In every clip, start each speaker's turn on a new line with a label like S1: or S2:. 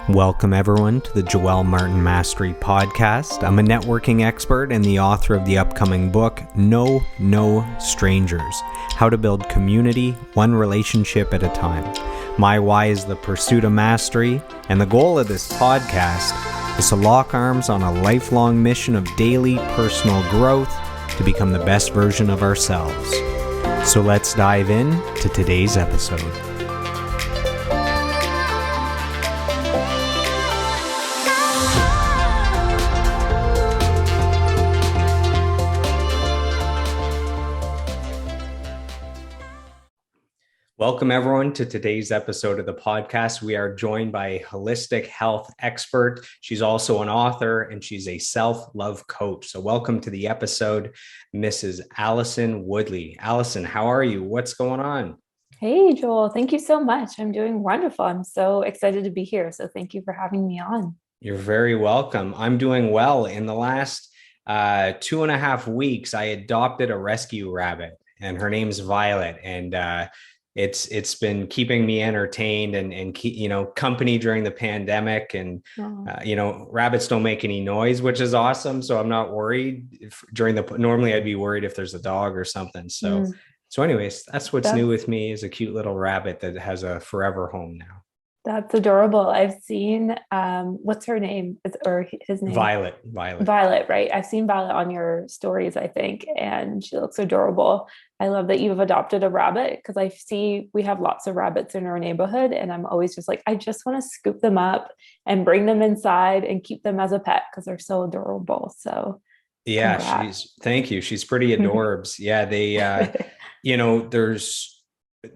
S1: Welcome, everyone, to the Joel Martin Mastery Podcast. I'm a networking expert and the author of the upcoming book, No Strangers, How to Build Community, One Relationship at a Time. My why is the pursuit of mastery, and the goal of this podcast is to lock arms on a lifelong mission of daily personal growth to become the best version of ourselves. So let's dive in to today's episode. Welcome, everyone, to today's episode of the podcast. We are joined by a holistic health expert. She's also an author and she's a self-love coach. So welcome to the episode, Mrs. Allison Woodley. Allison, how are you? What's going on?
S2: Hey, Joel. Thank you so much. I'm doing wonderful. I'm so excited to be here. So thank you for having me on.
S1: You're very welcome. I'm doing well. In the last 2.5 weeks, I adopted a rescue rabbit, and her name's Violet. And it's been keeping me entertained and company during the pandemic. And rabbits don't make any noise, which is awesome. So I'm not worried normally I'd be worried if there's a dog or something. So anyways, that's what's new with me, is a cute little rabbit that has a forever home now.
S2: That's adorable. I've seen, what's her name? Or his name?
S1: Violet,
S2: right? I've seen Violet on your stories, I think, and she looks adorable. I love that you've adopted a rabbit, because we have lots of rabbits in our neighborhood, and I'm always just like, I just want to scoop them up and bring them inside and keep them as a pet because they're so adorable. So
S1: yeah, thank you. She's pretty adorbs. Yeah, they,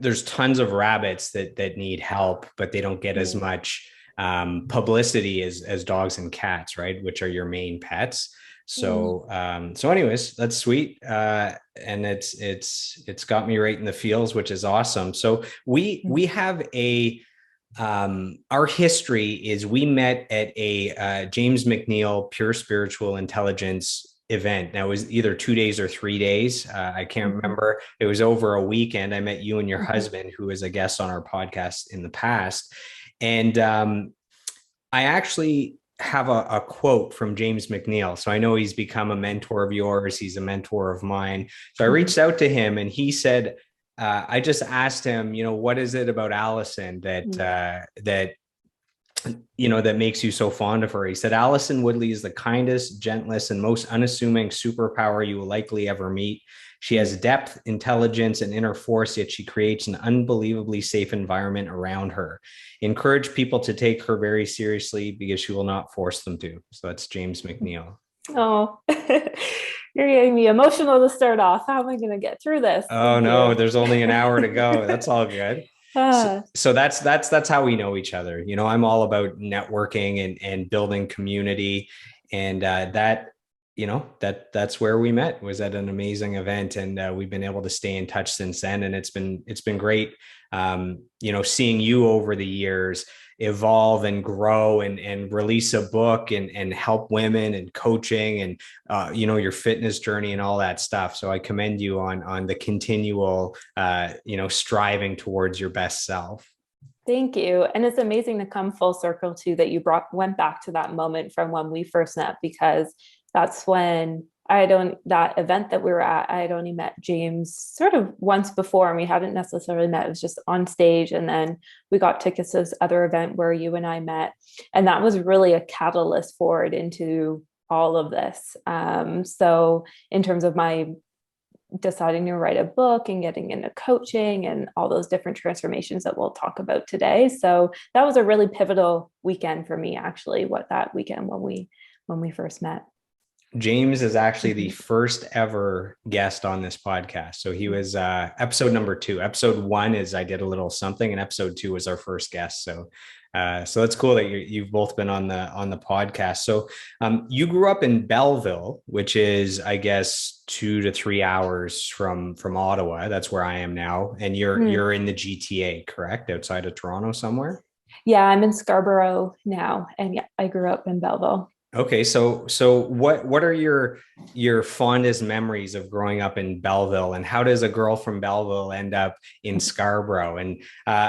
S1: there's tons of rabbits that need help, but they don't get as much publicity as dogs and cats, right? Which are your main pets. So anyways, that's sweet. And it's got me right in the feels, which is awesome. So we have our history is we met at a James McNeil Pure Spiritual Intelligence event. Now, it was either 2 days or 3 days. I can't remember. It was over a weekend. I met you and your husband, who was a guest on our podcast in the past. And I actually have a quote from James McNeil. So I know he's become a mentor of yours. He's a mentor of mine. So I reached out to him and he said, I just asked him, what is it about Allison that makes you so fond of her? He said, Allison Woodley is the kindest, gentlest, and most unassuming superpower you will likely ever meet. She has depth, intelligence, and inner force, yet she creates an unbelievably safe environment around her. Encourage people to take her very seriously because she will not force them to. So that's James McNeil.
S2: Oh, you're getting me emotional to start off. How am I going to get through this?
S1: Oh, no, there's only an hour to go. That's all good. So that's how we know each other. I'm all about networking and building community, and that's where we met, was at an amazing event, and we've been able to stay in touch since then. And it's been great, seeing you over the years evolve and grow and release a book and help women and coaching and your fitness journey and all that stuff. So I commend you on the continual striving towards your best self.
S2: Thank you. And it's amazing to come full circle too, that you went back to that moment from when we first met, because that's when that event that we were at, I had only met James sort of once before, and we hadn't necessarily met. It was just on stage. And then we got tickets to this other event where you and I met. And that was really a catalyst forward into all of this. So in terms of my deciding to write a book and getting into coaching and all those different transformations that we'll talk about today. So that was a really pivotal weekend for me, actually, that weekend when we first met.
S1: James is actually the first ever guest on this podcast. So he was episode number 2. Episode 1 is I did a little something, and episode 2 was our first guest. So that's cool that you've both been on the podcast. So you grew up in Belleville, which is, I guess, 2 to 3 hours from Ottawa. That's where I am now. And you're in the GTA, correct? Outside of Toronto somewhere?
S2: Yeah, I'm in Scarborough now. And yeah, I grew up in Belleville.
S1: Okay, so what are your fondest memories of growing up in Belleville, and how does a girl from Belleville end up in Scarborough? And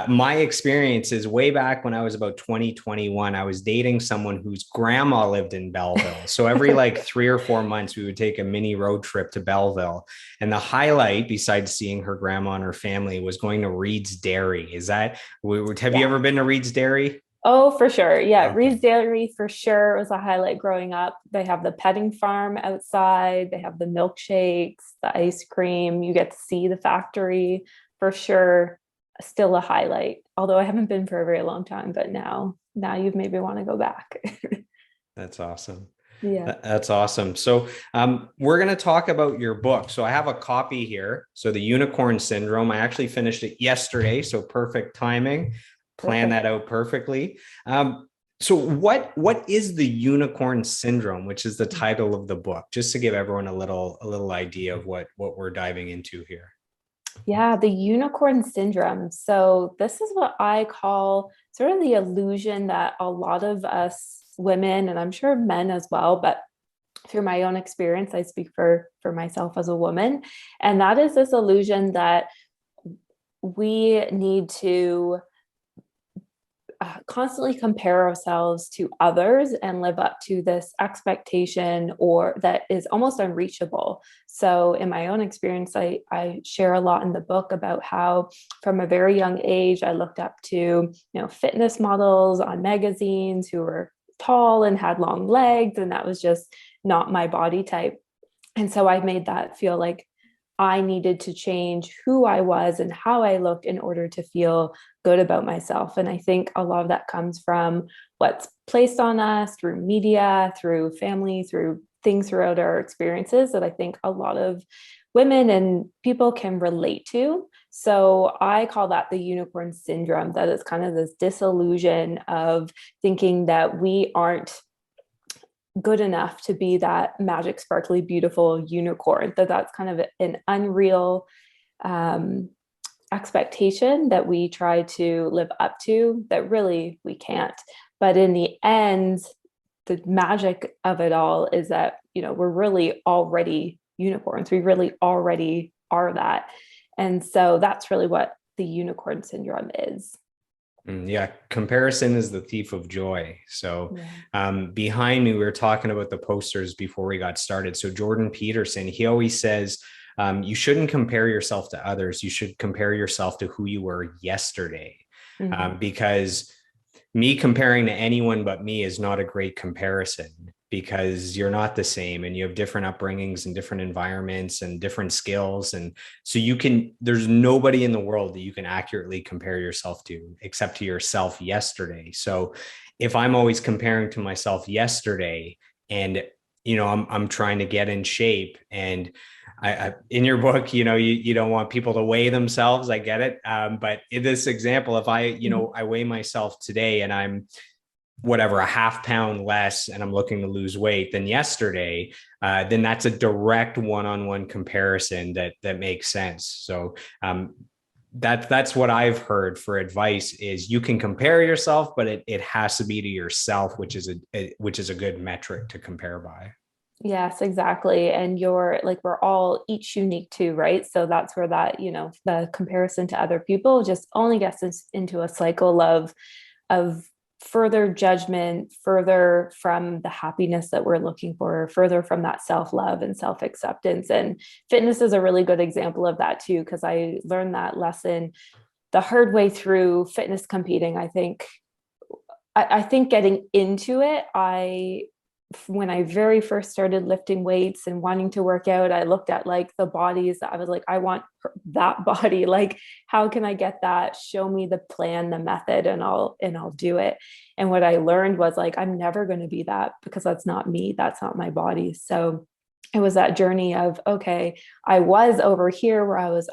S1: my experience is way back when I was about 2021, I was dating someone whose grandma lived in Belleville. So every like 3 or 4 months, we would take a mini road trip to Belleville, and the highlight, besides seeing her grandma and her family, was going to Reed's Dairy. Is that have you
S2: Yeah.
S1: ever been to Reed's Dairy?
S2: Oh, for sure. Yeah.
S1: Okay.
S2: Reed's Dairy for sure was a highlight growing up. They have the petting farm outside, they have the milkshakes, the ice cream. You get to see the factory for sure. Still a highlight. Although I haven't been for a very long time, but now you've made me want to go back.
S1: That's awesome.
S2: Yeah.
S1: That's awesome. So, we're going to talk about your book. So, I have a copy here. So, The Unicorn Syndrome. I actually finished it yesterday. So, perfect timing. Plan
S2: Perfect.
S1: that out perfectly. So, what is the unicorn syndrome, which is the title of the book, just to give everyone a little idea of what we're diving into here?
S2: Yeah, the unicorn syndrome. So, this is what I call sort of the illusion that a lot of us women, and I'm sure men as well, but through my own experience, I speak for myself as a woman, and that is this illusion that we need to constantly compare ourselves to others and live up to this expectation or that is almost unreachable. So in my own experience, I share a lot in the book about how from a very young age I looked up to, fitness models on magazines who were tall and had long legs, and that was just not my body type. And so I made that feel like I needed to change who I was and how I looked in order to feel good about myself. And I think a lot of that comes from what's placed on us through media, through family, through things throughout our experiences that I think a lot of women and people can relate to. So I call that the unicorn syndrome, that it's kind of this disillusion of thinking that we aren't good enough to be that magic, sparkly, beautiful unicorn, that's kind of an unreal expectation that we try to live up to that really we can't. But in the end, the magic of it all is that, we're really already unicorns. We really already are that. And so that's really what the unicorn syndrome is.
S1: Yeah, comparison is the thief of joy. So,
S2: Yeah.
S1: behind me, we were talking about the posters before we got started. So, Jordan Peterson, he always says, you shouldn't compare yourself to others. You should compare yourself to who you were yesterday.
S2: Mm-hmm.
S1: Because me comparing to anyone but me is not a great comparison, because you're not the same and you have different upbringings and different environments and different skills. And so there's nobody in the world that you can accurately compare yourself to except to yourself yesterday. So if I'm always comparing to myself yesterday, and I'm trying to get in shape, and in your book, you don't want people to weigh themselves. I get it. But in this example, if I weigh myself today and I'm whatever, a half pound less, and I'm looking to lose weight than yesterday, then that's a direct one-on-one comparison that makes sense. So that's what I've heard for advice is you can compare yourself, but it has to be to yourself, which is a good metric to compare by.
S2: Yes, exactly. And you're like, we're all each unique too, right? So that's where that, the comparison to other people just only gets us into a cycle of further judgment, further from the happiness that we're looking for, further from that self-love and self-acceptance. And fitness is a really good example of that too, because I learned that lesson the hard way through fitness competing. I think getting into it, when I very first started lifting weights and wanting to work out, I looked at like the bodies that I was like, I want that body. Like, how can I get that? Show me the plan, the method, and I'll do it. And what I learned was like, I'm never going to be that because that's not me. That's not my body. So it was that journey of, okay, I was over here where I was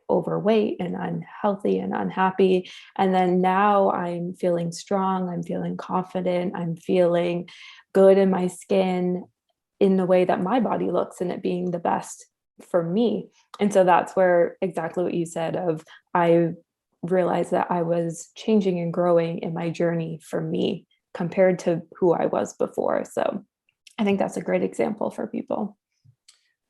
S2: overweight and unhealthy and unhappy. And then now I'm feeling strong. I'm feeling confident. I'm feeling good in my skin in the way that my body looks and it being the best for me. And so that's where exactly what you said of I realized that I was changing and growing in my journey for me compared to who I was before. So I think that's a great example for people.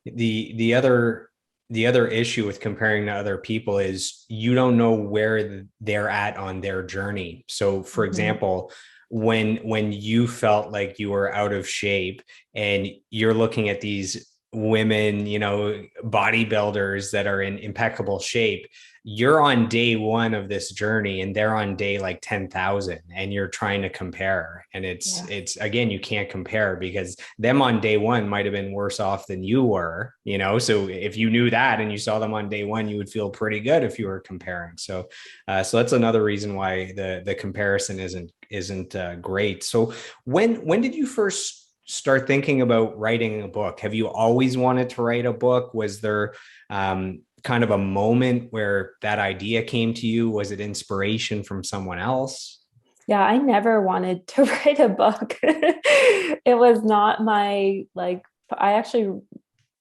S1: The other issue with comparing to other people is you don't know where they're at on their journey. So for
S2: Mhm.
S1: example, when you felt like you were out of shape and you're looking at these women, bodybuilders that are in impeccable shape, you're on day one of this journey and they're on day like 10,000 and you're trying to compare. And it's,
S2: Yeah.
S1: it's again, you can't compare because them on day one might have been worse off than you were, So if you knew that and you saw them on day one, you would feel pretty good if you were comparing. So that's another reason why the comparison isn't great. So when did you first start thinking about writing a book? Have you always wanted to write a book? Was there kind of a moment where that idea came to you? Was it inspiration from someone else?
S2: Yeah, I never wanted to write a book. It was not my like I actually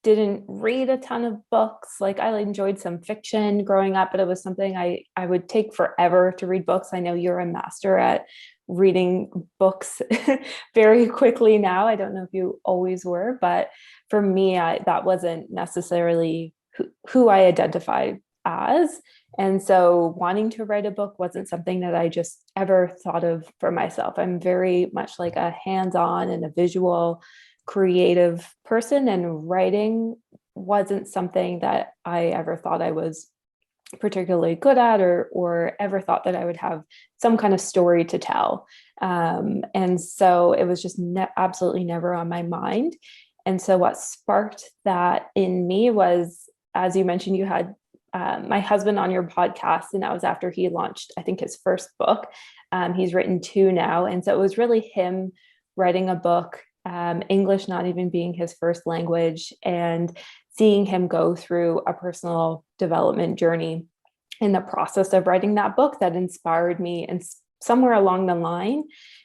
S2: didn't read a ton of books. Like I enjoyed some fiction growing up, but it was something I would take forever to read books. I know you're a master at reading books very quickly now. I don't know if you always were, but for me, that wasn't necessarily who I identified as. And so wanting to write a book wasn't something that I just ever thought of for myself. I'm very much like a hands-on and a visual creative person, and writing wasn't something that I ever thought I was particularly good at, or ever thought that I would have some kind of story to tell. And so it was just absolutely never on my mind. And so what sparked that in me was, as you mentioned, you had my husband on your podcast, and that was after he launched, I think, his first book. He's written two now. And so it was really him writing a book, English not even being his first language, and seeing him go through a personal development journey in the process of writing that book that inspired me. And somewhere along the line,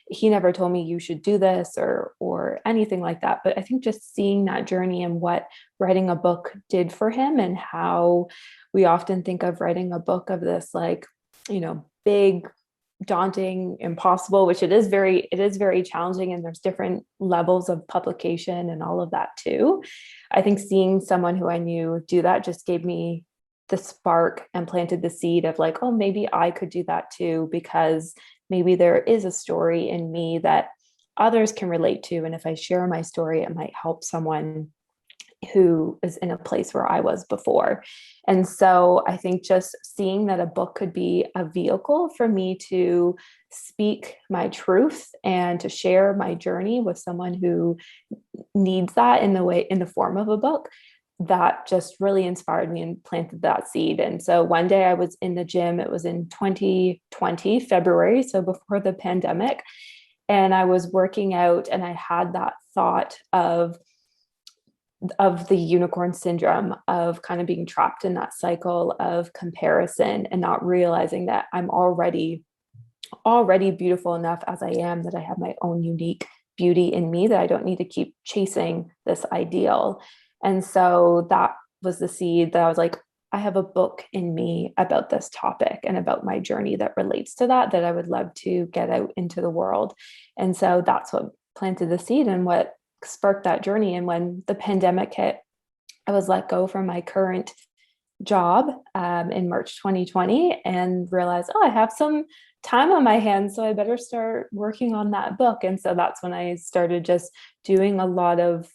S2: he never told me you should do this or anything like that. But I think just seeing that journey and what writing a book did for him, and how we often think of writing a book of this like, big, daunting, impossible, which it is very challenging, and there's different levels of publication and all of that too. I think seeing someone who I knew do that just gave me the spark and planted the seed of like, oh, maybe I could do that too, because maybe there is a story in me that others can relate to, and if I share my story, it might help someone who is in a place where I was before. And so I think just seeing that a book could be a vehicle for me to speak my truth and to share my journey with someone who needs that in the form of a book, that just really inspired me and planted that seed. And so one day I was in the gym, it was in 2020, February, so before the pandemic, and I was working out, and I had that thought of the unicorn syndrome, of kind of being trapped in that cycle of comparison and not realizing that I'm already beautiful enough as I am, that I have my own unique beauty in me, that I don't need to keep chasing this ideal. And so that was the seed that I was like, I have a book in me about this topic and about my journey that relates to that I would love to get out into the world. And so that's what planted the seed and what sparked that journey. And when the pandemic hit, I was let go from my current job in March 2020, and realized, oh, I have some time on my hands, so I better start working on that book. And so that's when I started just doing a lot of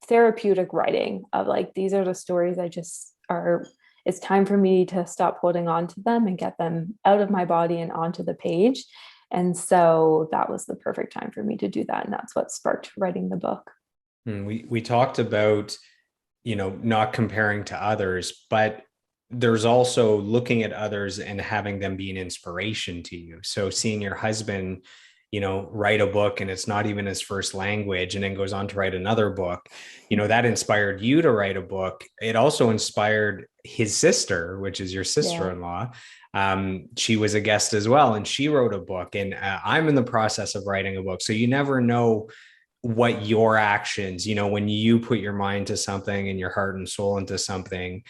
S2: therapeutic writing of like, these are the stories it's time for me to stop holding on to them and get them out of my body and onto the page. And so that was the perfect time for me to do that. And that's what sparked writing the book.
S1: We talked about, not comparing to others, but there's also looking at others and having them be an inspiration to you. So seeing your husband, write a book and it's not even his first language, and then goes on to write another book, that inspired you to write a book. It also inspired his sister, which is your
S2: Yeah.
S1: sister-in-law. She was a guest as well, and she wrote a book, and I'm in the process of writing a book. So you never know what your actions, when you put your mind to something and your heart and soul into something,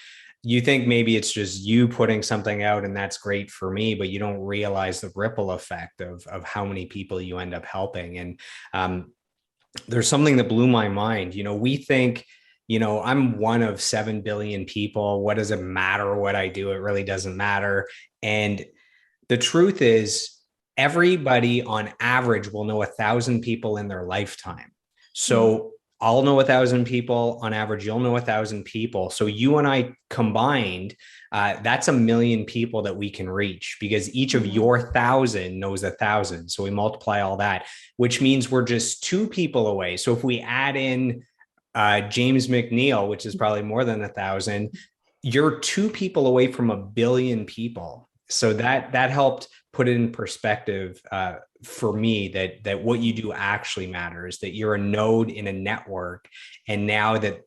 S1: you think maybe it's just you putting something out and that's great for me, but you don't realize the ripple effect of how many people you end up helping. And there's something that blew my mind. We think, I'm one of 7 billion people. What does it matter what I do? It really doesn't matter. And the truth is, everybody on average will know 1,000 people in their lifetime. So I'll know 1,000 people on average. You'll know 1,000 people. So you and I combined, that's 1,000,000 people that we can reach, because each of your 1,000 knows 1,000. So we multiply all that, which means we're just 2 people away. So if we add in James McNeil, which is probably more than 1,000, you're 2 people away from 1 billion people. So that helped put it in perspective for me, that what you do actually matters, that you're a node in a network. And now that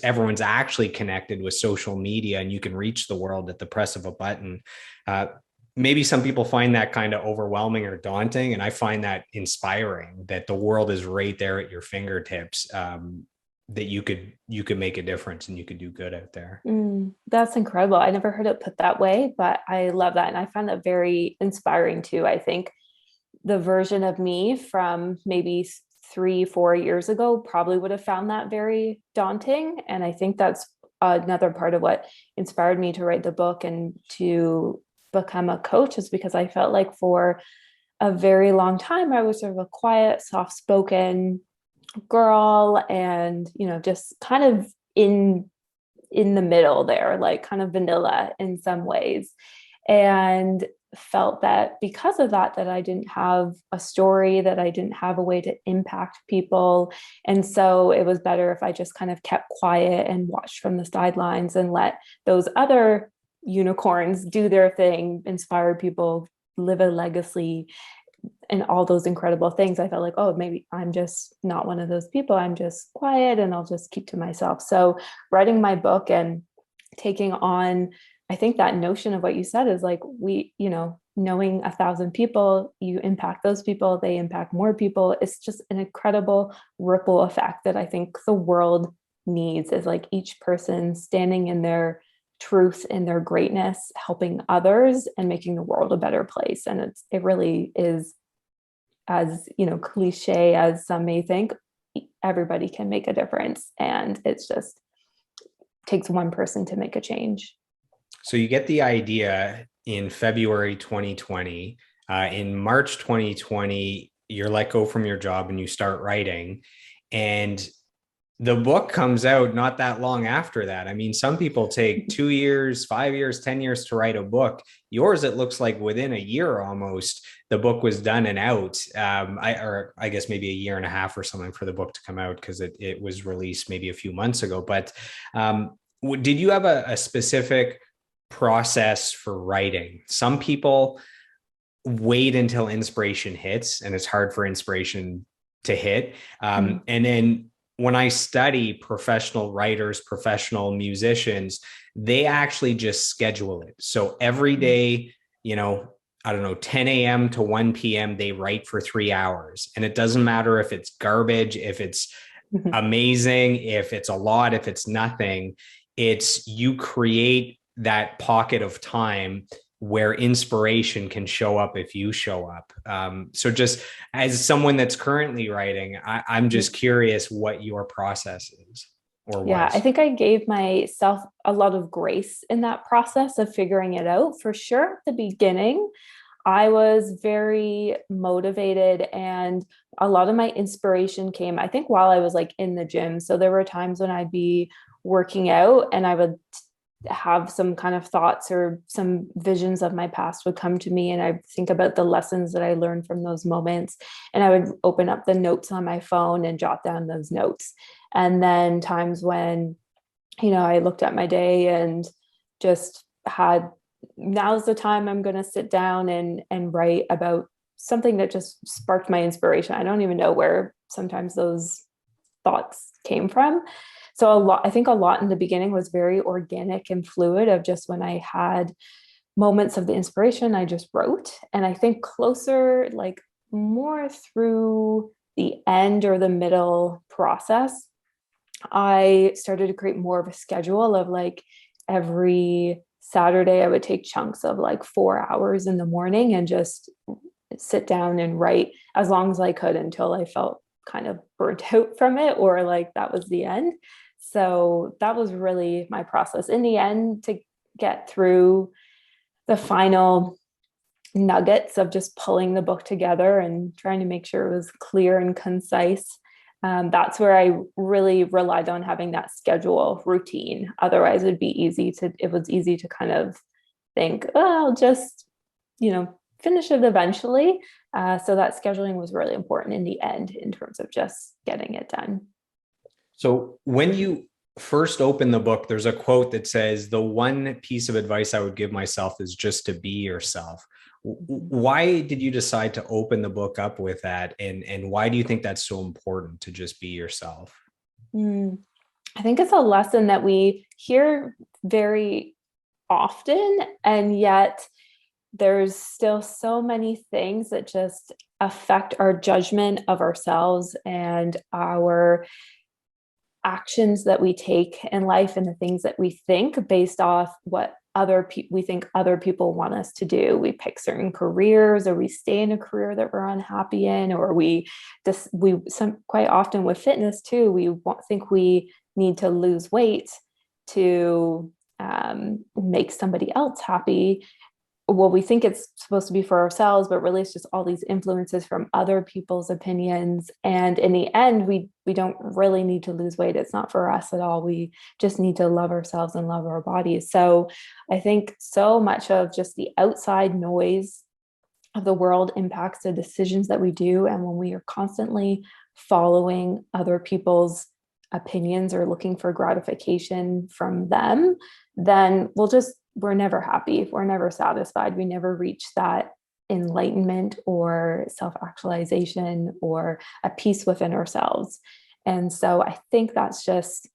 S1: everyone's actually connected with social media and you can reach the world at the press of a button. Maybe some people find that kind of overwhelming or daunting. And I find that inspiring, that the world is right there at your fingertips. That you could make a difference and you could do good out there.
S2: That's incredible. I never heard it put that way, but I love that. And I find that very inspiring too. I think the version of me from maybe 3-4 years ago probably would have found that very daunting. And I think that's another part of what inspired me to write the book and to become a coach, is because I felt like for a very long time, I was sort of a quiet, soft-spoken girl, and just kind of in the middle there, like kind of vanilla in some ways, and felt that because of that I didn't have a story, that I didn't have a way to impact people. And so it was better if I just kind of kept quiet and watched from the sidelines and let those other unicorns do their thing, inspire people, live a legacy, and all those incredible things. I felt like, oh, maybe I'm just not one of those people. I'm just quiet and I'll just keep to myself. So writing my book and taking on, I think that notion of what you said is like, knowing 1,000 people, you impact those people, they impact more people. It's just an incredible ripple effect that I think the world needs, is like each person standing in their truth and their greatness, helping others and making the world a better place. And it really is, as cliche as some may think, everybody can make a difference, and it's just takes one person to make a change.
S1: So you get the idea in February 2020. In March 2020, you're let go from your job and you start writing. And the book comes out not that long after that. I mean, some people take 2 years, 5 years, 10 years to write a book. Yours, it looks like within a year almost, the book was done and out. I guess maybe a year and a half or something for the book to come out, because it was released maybe a few months ago. But did you have a specific process for writing? Some people wait until inspiration hits, and it's hard for inspiration to hit. And then when I study professional writers, professional musicians, they actually just schedule it. So every day, I don't know, 10 a.m. to 1 p.m., they write for 3 hours. And it doesn't matter if it's garbage, if it's amazing, if it's a lot, if it's nothing. It's you create that pocket of time where inspiration can show up if you show up. So just as someone that's currently writing, I'm just curious what your process is or was.
S2: Yeah, I think I gave myself a lot of grace in that process of figuring it out. For sure, at the beginning, I was very motivated, and a lot of my inspiration came, I think, while I was like in the gym. So there were times when I'd be working out and I would have some kind of thoughts or some visions of my past would come to me, and I think about the lessons that I learned from those moments, and I would open up the notes on my phone and jot down those notes. And then times when I looked at my day and just had, now's the time I'm going to sit down and write about something that just sparked my inspiration. I don't even know where sometimes those thoughts came from. So I think a lot in the beginning was very organic and fluid, of just when I had moments of the inspiration, I just wrote. And I think closer, like more through the end or the middle process, I started to create more of a schedule of like every Saturday, I would take chunks of like 4 hours in the morning and just sit down and write as long as I could until I felt kind of burnt out from it, or like that was the end. So that was really my process in the end to get through the final nuggets of just pulling the book together and trying to make sure it was clear and concise. That's where I really relied on having that schedule routine. Otherwise, it was easy to kind of think, oh, I'll just, finish it eventually. So that scheduling was really important in the end in terms of just getting it done.
S1: So when you first open the book, there's a quote that says, "The one piece of advice I would give myself is just to be yourself." Why did you decide to open the book up with that? And why do you think that's so important to just be yourself?
S2: I think it's a lesson that we hear very often, and yet there's still so many things that just affect our judgment of ourselves and our actions that we take in life and the things that we think based off what we think other people want us to do. We pick certain careers, or we stay in a career that we're unhappy in, or quite often with fitness too, we think we need to lose weight to make somebody else happy. Well, we think it's supposed to be for ourselves, but really it's just all these influences from other people's opinions. And in the end, we don't really need to lose weight. It's not for us at all. We just need to love ourselves and love our bodies. So I think so much of just the outside noise of the world impacts the decisions that we do. And when we are constantly following other people's opinions or looking for gratification from them, then we're never happy. We're never satisfied. We never reach that enlightenment or self-actualization or a peace within ourselves. And so I think that's just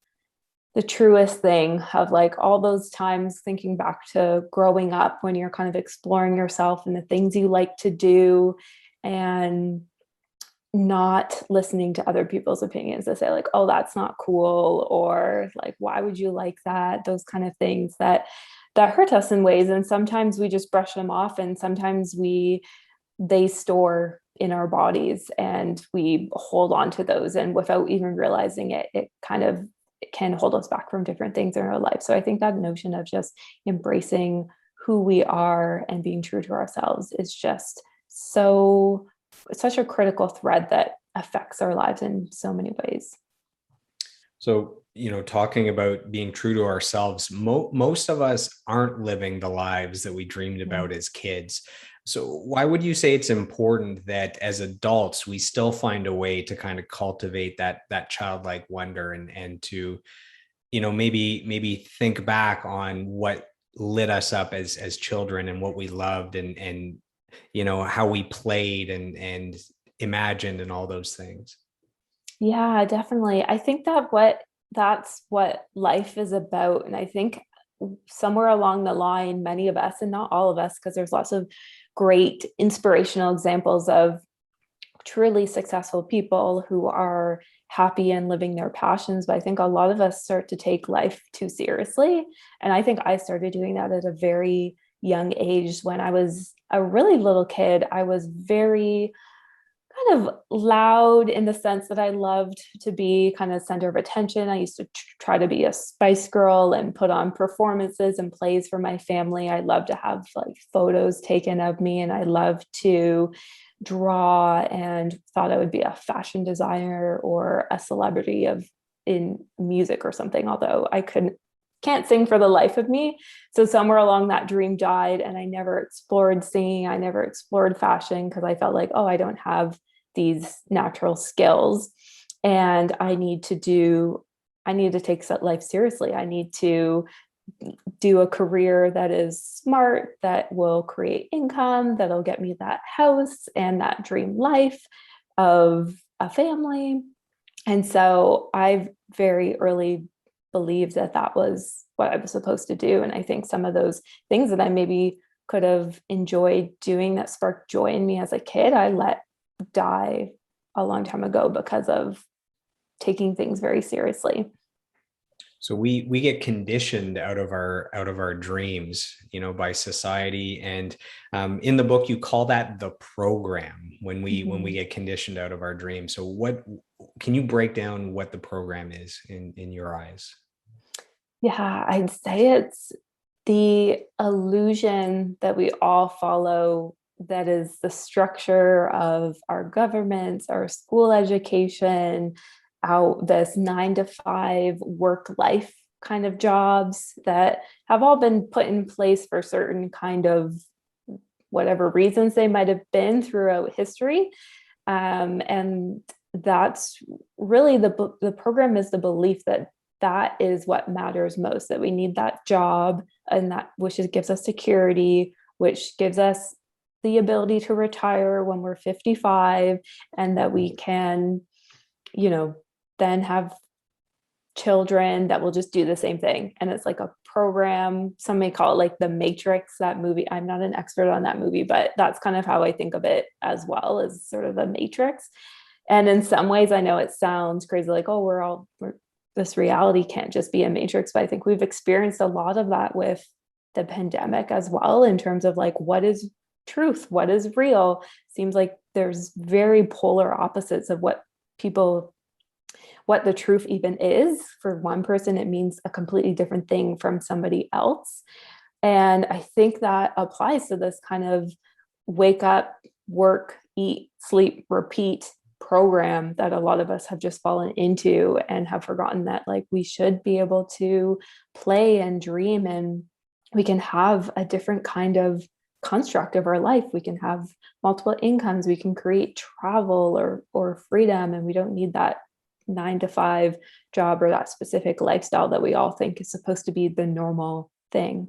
S2: the truest thing of like all those times thinking back to growing up when you're kind of exploring yourself and the things you like to do, and not listening to other people's opinions to say like, oh, that's not cool, or like, why would you like that? Those kind of things that hurt us in ways. And sometimes we just brush them off, and sometimes they store in our bodies and we hold on to those, and without even realizing it, it can hold us back from different things in our life. So I think that notion of just embracing who we are and being true to ourselves is just such a critical thread that affects our lives in so many ways.
S1: So, talking about being true to ourselves, most of us aren't living the lives that we dreamed about as kids. So why would you say it's important that as adults, we still find a way to kind of cultivate that childlike wonder and to, maybe think back on what lit us up as children and what we loved and how we played and imagined and all those things?
S2: Yeah, definitely. I think that's what life is about. And I think somewhere along the line, many of us, and not all of us, because there's lots of great inspirational examples of truly successful people who are happy and living their passions. But I think a lot of us start to take life too seriously. And I think I started doing that at a very young age. When I was a really little kid, I was very kind of loud in the sense that I loved to be kind of center of attention. I used to try to be a Spice Girl and put on performances and plays for my family. I loved to have like photos taken of me, and I loved to draw and thought I would be a fashion designer or a celebrity in music or something, although I can't sing for the life of me. So somewhere along that dream died, and I never explored singing. I never explored fashion because I felt like, oh, I don't have these natural skills, and I need to take life seriously. I need to do a career that is smart, that will create income, that'll get me that house and that dream life of a family. And so I very early believed that was what I was supposed to do. And I think some of those things that I maybe could have enjoyed doing that sparked joy in me as a kid, I let die a long time ago because of taking things very seriously.
S1: So we get conditioned out of our dreams, by society. And in the book, you call that the program when we get conditioned out of our dreams. So what can you break down what the program is in your eyes?
S2: Yeah, I'd say it's the illusion that we all follow, that is the structure of our governments, our school education, out this 9 to 5 work life kind of jobs that have all been put in place for certain kind of whatever reasons they might have been throughout history. And that's really the program is the belief that that is what matters most, that we need that job, and that which gives us security, which gives us the ability to retire when we're 55, and that we can, you know, then have children that will just do the same thing. And it's like a program. Some may call it like the Matrix, that movie. I'm not an expert on that movie, but that's kind of how I think of it as well, as sort of a Matrix. And in some ways, I know it sounds crazy, like, oh, this reality can't just be a Matrix. But I think we've experienced a lot of that with the pandemic as well, in terms of like, what is truth? What is real? Seems like there's very polar opposites of what the truth even is. For one person, it means a completely different thing from somebody else. And I think that applies to this kind of wake up, work, eat, sleep, repeat program that a lot of us have just fallen into, and have forgotten that like we should be able to play and dream, and we can have a different kind of construct of our life. We can have multiple incomes, we can create travel or freedom, and we don't need that 9 to 5 job or that specific lifestyle that we all think is supposed to be the normal thing.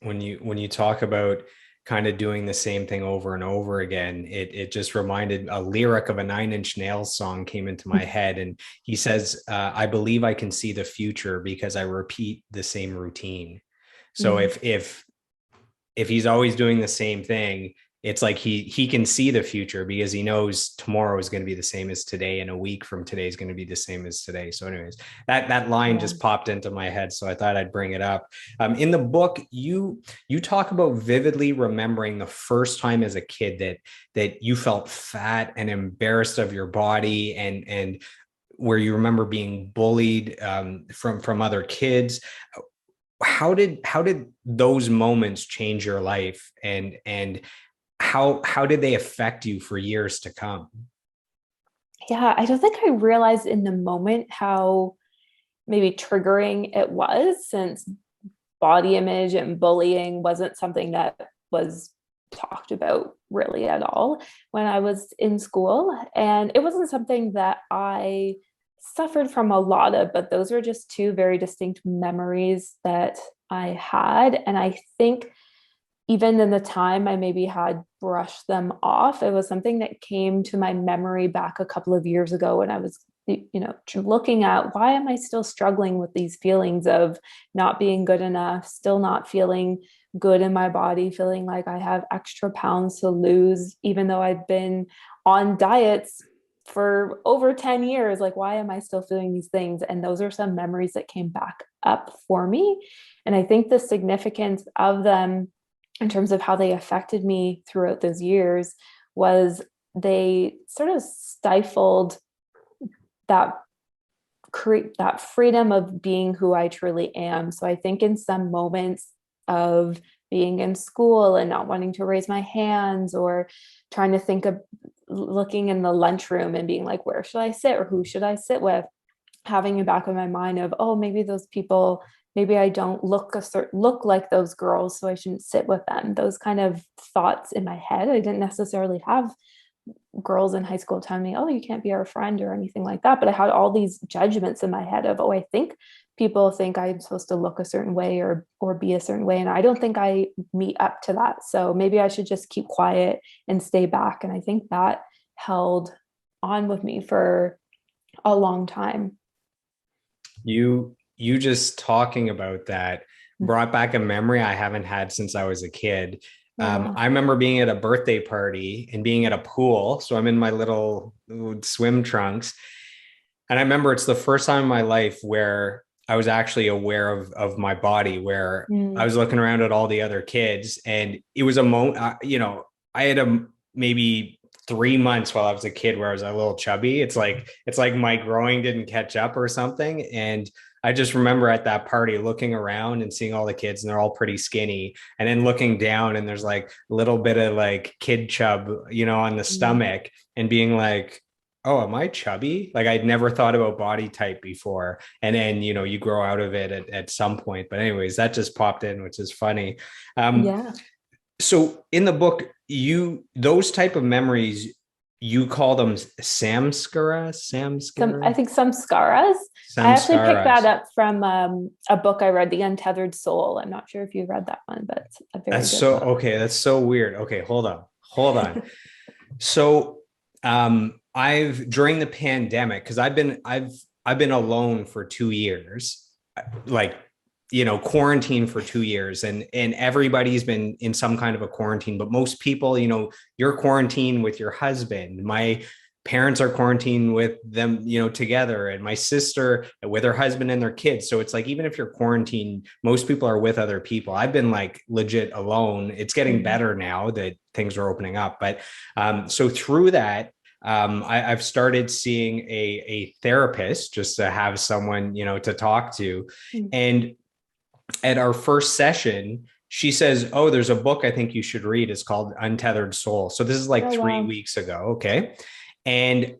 S1: When you talk about kind of doing the same thing over and over again, it just reminded a lyric of a Nine Inch Nails song came into my head, and he says, "I believe I can see the future because I repeat the same routine." So if he's always doing the same thing, it's like he can see the future because he knows tomorrow is going to be the same as today, and a week from today is going to be the same as today. So anyways, that line just popped into my head, so I thought I'd bring it up. In the book, you talk about vividly remembering the first time as a kid that you felt fat and embarrassed of your body, and where you remember being bullied from other kids. How did those moments change your life, and how did they affect you for years to come?
S2: Yeah, I don't think I realized in the moment how maybe triggering it was, since body image and bullying wasn't something that was talked about really at all when I was in school. And it wasn't something that I suffered from a lot of, but those were just two very distinct memories that I had. And I think even in the time I maybe had brushed them off, it was something that came to my memory back a couple of years ago when I was, looking at, why am I still struggling with these feelings of not being good enough, still not feeling good in my body, feeling like I have extra pounds to lose, even though I've been on diets for over 10 years. Like, why am I still feeling these things? And those are some memories that came back up for me. And I think the significance of them in terms of how they affected me throughout those years was they sort of stifled that freedom of being who I truly am. So I think in some moments of being in school and not wanting to raise my hands, or trying to think of looking in the lunchroom and being like, where should I sit, or who should I sit with? Having in the back of my mind of, oh, maybe those people, maybe I don't look like those girls, so I shouldn't sit with them. Those kind of thoughts in my head. I didn't necessarily have girls in high school telling me, oh, you can't be our friend or anything like that. But I had all these judgments in my head of, oh, I think people think I'm supposed to look a certain way or be a certain way. And I don't think I meet up to that. So maybe I should just keep quiet and stay back. And I think that held on with me for a long time.
S1: You just talking about that brought back a memory I haven't had since I was a kid.
S2: Yeah.
S1: I remember being at a birthday party and being at a pool. So I'm in my little swim trunks. And I remember it's the first time in my life where I was actually aware of my body, where I
S2: Mm.
S1: was looking around at all the other kids, and it was a moment, I had a maybe 3 months while I was a kid where I was a little chubby. It's like my growing didn't catch up or something. And I just remember at that party looking around and seeing all the kids, and they're all pretty skinny. And then looking down, and there's like a little bit of like kid chub, on the
S2: Mm.
S1: stomach, and being like, oh, am I chubby? Like I'd never thought about body type before. And then, you grow out of it at some point. But anyways, that just popped in, which is funny. Um,
S2: Yeah.
S1: so in the book, those type of memories, you call them
S2: I
S1: samskara,
S2: think some scaras. I actually picked that
S1: samskaras.
S2: up from a book I read, The Untethered Soul. I'm not sure if you read that one, but it's a very
S1: That's
S2: good
S1: so
S2: book.
S1: okay. That's so weird. Okay, hold on. So I've during the pandemic, because I've been alone for 2 years, like quarantine for 2 years, and everybody's been in some kind of a quarantine, but most people, you're quarantined with your husband. My parents are quarantined with them, together, and my sister with her husband and their kids. So it's like, even if you're quarantined, most people are with other people. I've been like legit alone. It's getting
S2: Mhm.
S1: better now that things are opening up, but so through that, I've started seeing a therapist, just to have someone, to talk to.
S2: Mm.
S1: And at our first session, she says, oh, there's a book I think you should read. It's called Untethered Soul. So this is like
S2: Oh,
S1: three
S2: wow.
S1: weeks ago. Okay. And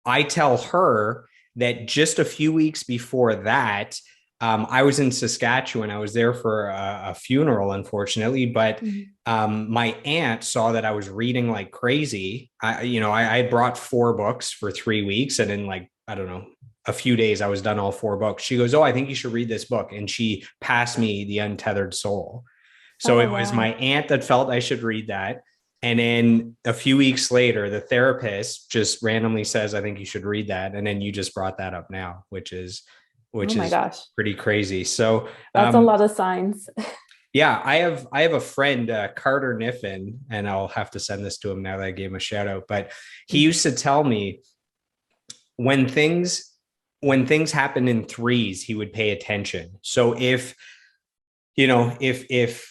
S1: I tell her that just a few weeks before that, I was in Saskatchewan. I was there for a funeral, unfortunately, but
S2: Mhm.
S1: my aunt saw that I was reading like crazy. I had brought 4 books for 3 weeks, and in like, I don't know, a few days, I was done all 4 books. She goes, "Oh, I think you should read this book," and she passed me The Untethered Soul. So
S2: Oh,
S1: it was my
S2: wow.
S1: aunt that felt I should read that. And then a few weeks later, the therapist just randomly says, I think you should read that. And then you just brought that up now, which is
S2: Oh
S1: which
S2: my
S1: is
S2: gosh.
S1: pretty crazy. So
S2: That's a lot of signs.
S1: yeah, I have a friend, Carter Niffin, and I'll have to send this to him now that I gave him a shout out. But he used to tell me when things when things happen in threes, he would pay attention. So if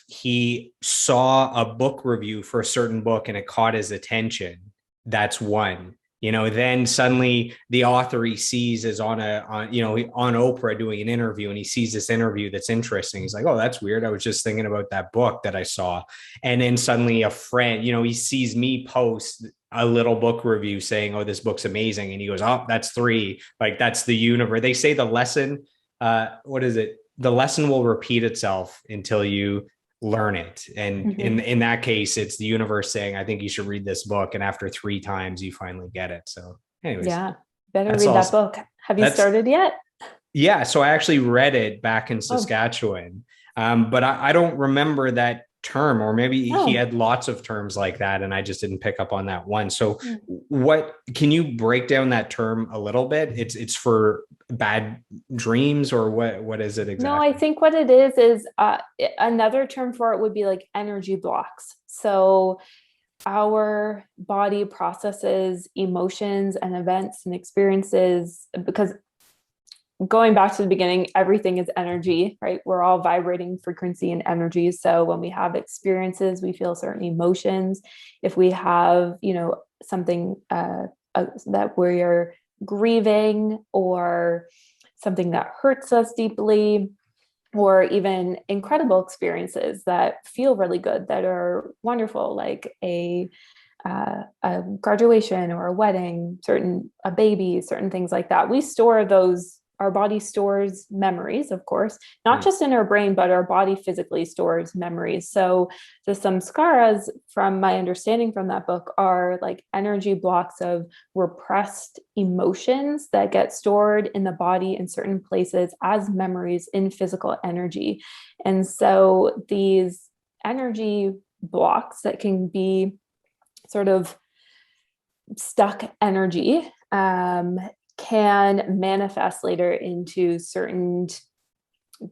S1: he saw a book review for a certain book and it caught his attention, that's one. Then suddenly the author he sees is on Oprah doing an interview, and he sees this interview that's interesting. He's like, oh, that's weird, I was just thinking about that book that I saw. And then suddenly a friend, he sees me post a little book review saying, oh, this book's amazing, and he goes, oh, that's three. Like, that's the universe. They say the lesson, what is it, the lesson will repeat itself until you learn it. And in
S2: Mhm.
S1: in that case, it's the universe saying, I think you should read this book. And after 3 times, you finally get it. So anyways,
S2: Yeah. Better
S1: that's
S2: read
S1: all.
S2: that book. Have you
S1: That's
S2: started yet?
S1: yeah. So I actually read it back in
S2: Oh,
S1: Saskatchewan. But I don't remember that term, or maybe he
S2: no.
S1: had lots of terms like that and I just didn't pick up on that one. So what can you break down that term a little bit? It's for bad dreams, or what is it
S2: No, I
S1: exactly?
S2: think what it is another term for it would be like energy blocks. So our body processes emotions and events and experiences because going back to the beginning, everything is energy, right? We're all vibrating frequency and energy. So when we have experiences, we feel certain emotions. If we have, something that we're grieving, or something that hurts us deeply, or even incredible experiences that feel really good, that are wonderful, like a graduation or a wedding, a baby, certain things like that. We store those. Our body stores memories, of course, not
S1: Hmm.
S2: just in our brain, but our body physically stores memories. So the samskaras, from my understanding from that book, are like energy blocks of repressed emotions that get stored in the body in certain places as memories in physical energy. And so these energy blocks that can be sort of stuck energy can manifest later into certain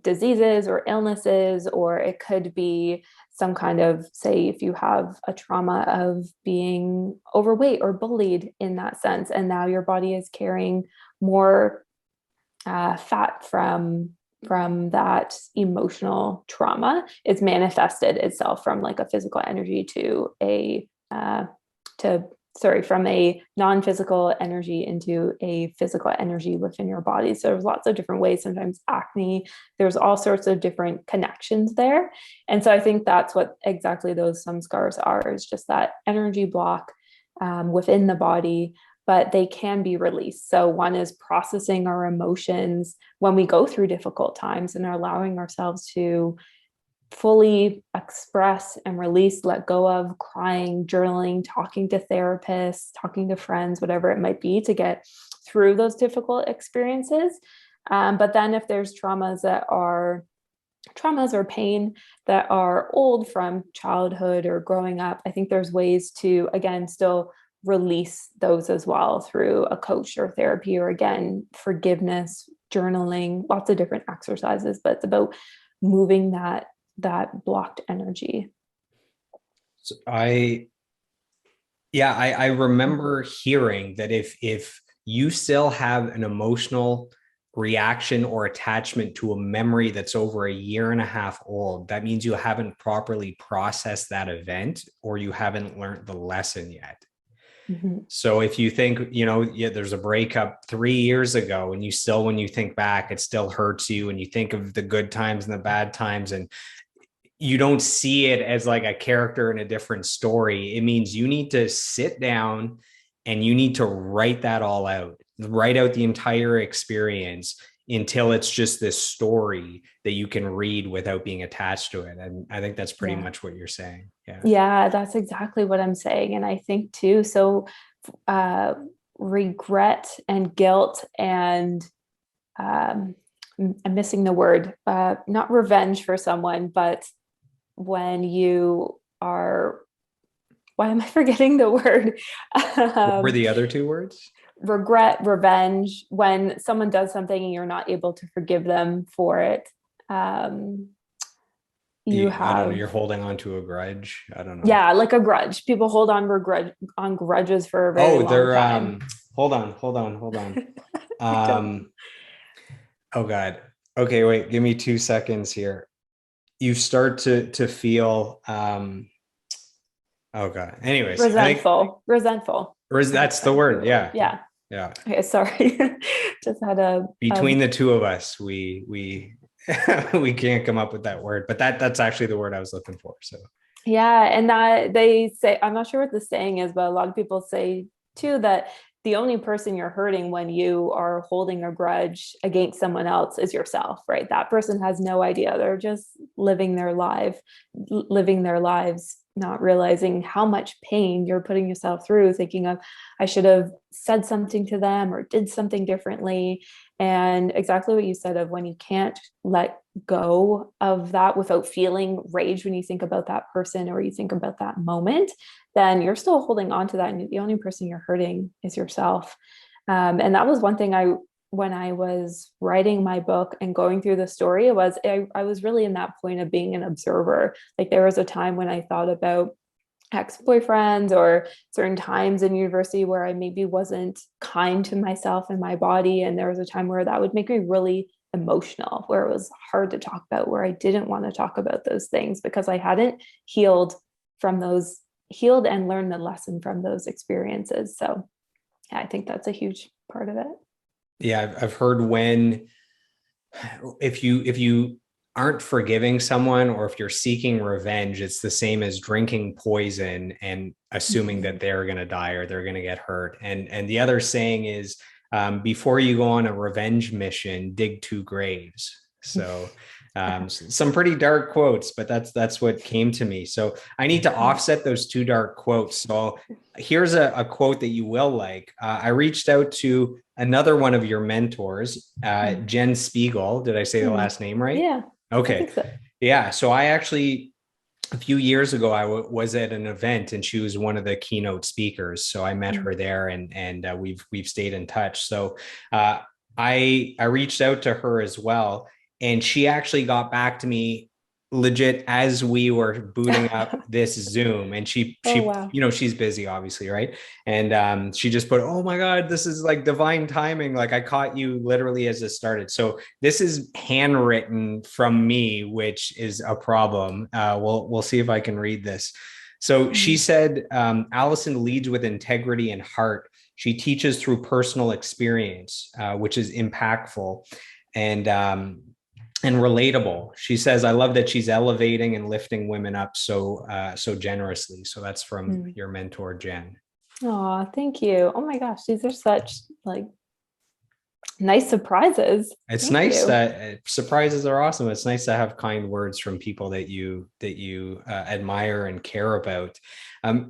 S2: diseases or illnesses, or it could be some kind of, say, if you have a trauma of being overweight or bullied in that sense, and now your body is carrying more fat from that emotional trauma, it's manifested itself from like a physical energy to a from a non-physical energy into a physical energy within your body. So there's lots of different ways. Sometimes acne, there's all sorts of different connections there. And so I think that's what exactly those samskars are, is just that energy block within the body, but they can be released. So one is processing our emotions when we go through difficult times and allowing ourselves to fully express and release, let go of, crying, journaling, talking to therapists, talking to friends, whatever it might be, to get through those difficult experiences. But then if there's traumas or pain that are old from childhood or growing up, I think there's ways to, again, still release those as well through a coach or therapy, or again, forgiveness, journaling, lots of different exercises, but it's about moving that blocked energy.
S1: So I remember hearing that if you still have an emotional reaction or attachment to a memory that's over a year and a half old, that means you haven't properly processed that event, or you haven't learned the lesson yet. Mm-hmm. So if you think, there's a breakup 3 years ago, and when you think back, it still hurts you, and you think of the good times and the bad times, and you don't see it as like a character in a different story, it means you need to sit down and you need to write that all out, write out the entire experience until it's just this story that you can read without being attached to it. And I think that's pretty much what you're saying.
S2: Yeah, that's exactly what I'm saying. And I think too, so regret and guilt and I'm missing the word, not revenge for someone, but when you are, why am I forgetting the word?
S1: What were the other two words?
S2: Regret, revenge, when someone does something and you're not able to forgive them for it. I don't
S1: know, you're holding on to a grudge. I don't know.
S2: Yeah, like a grudge. People hold on grudges for a very long time.
S1: Hold on. Oh God. Okay, wait, give me 2 seconds here. You start to feel oh God. Anyways.
S2: Resentful.
S1: That's the word. Yeah.
S2: Yeah. Okay, sorry. Just had
S1: between the two of us, we we can't come up with that word, but that's actually the word I was looking for. So
S2: yeah, and that they say, I'm not sure what the saying is, but a lot of people say too that the only person you're hurting when you are holding a grudge against someone else is yourself, right? That person has no idea. They're just living their lives, not realizing how much pain you're putting yourself through, thinking of, I should have said something to them or did something differently. And exactly what you said of when you can't let go of that without feeling rage when you think about that person or you think about that moment, then you're still holding on to that. And the only person you're hurting is yourself. And that was one thing when I was writing my book and going through the story, I was really in that point of being an observer. Like there was a time when I thought about ex-boyfriends or certain times in university where I maybe wasn't kind to myself and my body. And there was a time where that would make me really emotional, where it was hard to talk about, where I didn't want to talk about those things because I hadn't healed and learned the lesson from those experiences. So yeah, I think that's a huge part of it.
S1: Yeah, I've heard if you aren't forgiving someone, or if you're seeking revenge, it's the same as drinking poison and assuming that they're going to die or they're going to get hurt. And the other saying is, before you go on a revenge mission, dig 2 graves. So some pretty dark quotes, but that's what came to me. So I need to offset those 2 dark quotes. So here's a quote that you will like. I reached out to another one of your mentors, Jen Spiegel. Did I say the last name right?
S2: Yeah.
S1: Okay. So. Yeah. So I actually, a few years ago, I was at an event and she was one of the keynote speakers. So I met her there and we've stayed in touch. So I reached out to her as well. And she actually got back to me legit as we were booting up this Zoom, and
S2: Oh, wow.
S1: she's busy, obviously, right? And she just put, "Oh my God, this is like divine timing. Like I caught you literally as it started." So this is handwritten from me, which is a problem. We'll see if I can read this. So she said, Allison leads with integrity and heart. She teaches through personal experience, which is impactful. And relatable. She says, "I love that she's elevating and lifting women up so generously." So that's from your mentor, Jen.
S2: Oh, thank you. Oh my gosh, these are such like nice surprises.
S1: It's
S2: Thank
S1: nice
S2: you.
S1: that surprises are awesome. It's nice to have kind words from people that you admire and care about.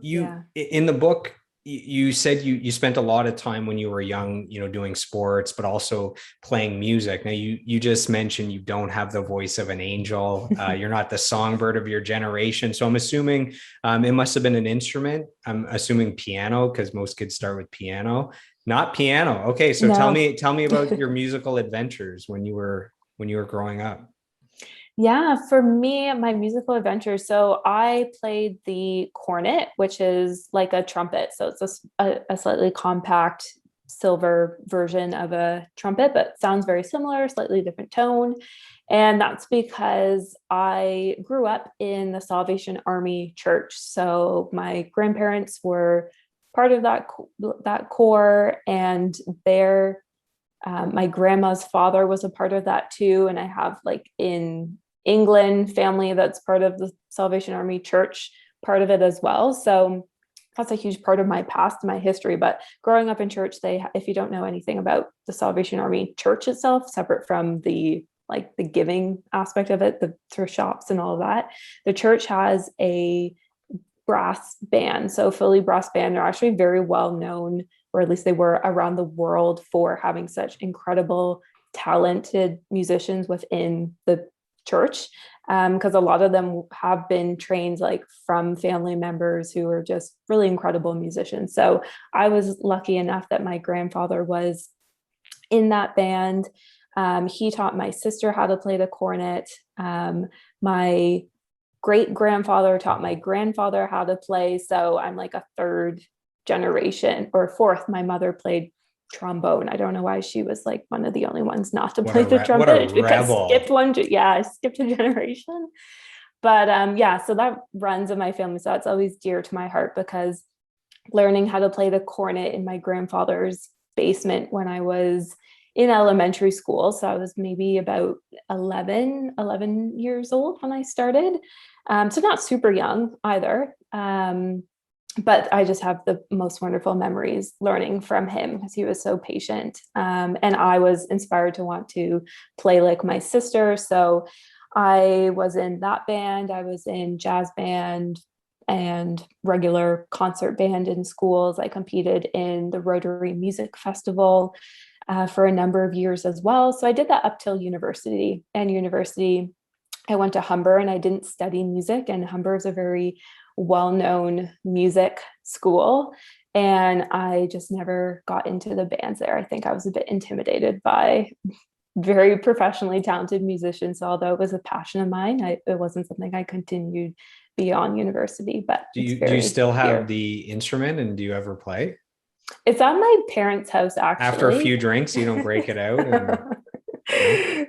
S2: Yeah.
S1: In the book, you said you spent a lot of time when you were young, doing sports, but also playing music. Now you just mentioned you don't have the voice of an angel. You're not the songbird of your generation. So I'm assuming it must have been an instrument. I'm assuming piano, because most kids start with piano. Not piano. Okay, so tell
S2: No.
S1: me about your musical adventures when you were growing up.
S2: Yeah, for me, my musical adventure. So I played the cornet, which is like a trumpet. So it's a slightly compact silver version of a trumpet, but sounds very similar, slightly different tone. And that's because I grew up in the Salvation Army Church. So my grandparents were part of that corps, and their my grandma's father was a part of that too. And I have like in England family that's part of the Salvation Army Church, part of it as well. So that's a huge part of my past, my history. But growing up in church, if you don't know anything about the Salvation Army Church itself, separate from the giving aspect of it, the thrift shops and all of that, the church has a brass band. So Philly brass band are actually very well known, or at least they were around the world, for having such incredible, talented musicians within the church. Because a lot of them have been trained like from family members who are just really incredible musicians. So I was lucky enough that my grandfather was in that band. He taught my sister how to play the cornet. My great grandfather taught my grandfather how to play. So I'm like a third generation or fourth. My mother played trombone. I don't know why she was like one of the only ones not to play the trumpet. Because I skipped a generation. But yeah, so that runs in my family. So that's always dear to my heart, because learning how to play the cornet in my grandfather's basement when I was in elementary school. So I was maybe about 11 years old when I started. So not super young either. But I just have the most wonderful memories learning from him, because he was so patient. And I was inspired to want to play like my sister. So I was in that band. I was in jazz band and regular concert band in schools. I competed in the Rotary Music Festival for a number of years as well. So I did that up till university. And university, I went to Humber, and I didn't study music. And Humber is a very well-known music school. And I just never got into the bands there. I think I was a bit intimidated by very professionally talented musicians. So although it was a passion of mine, it wasn't something I continued beyond university. But
S1: Do you still have the instrument, and do you ever play?
S2: It's at my parents' house, actually.
S1: After a few drinks, you don't break it out?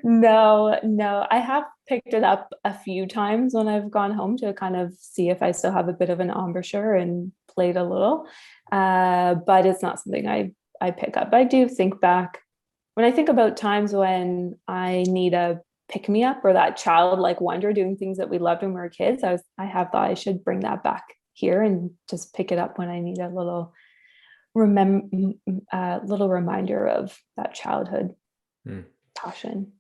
S2: No. I have picked it up a few times when I've gone home to kind of see if I still have a bit of an embouchure, and played a little. But it's not something I pick up. I do think back when I think about times when I need a pick me up, or that childlike wonder doing things that we loved when we were kids. I have thought I should bring that back here and just pick it up when I need a little reminder of that childhood passion.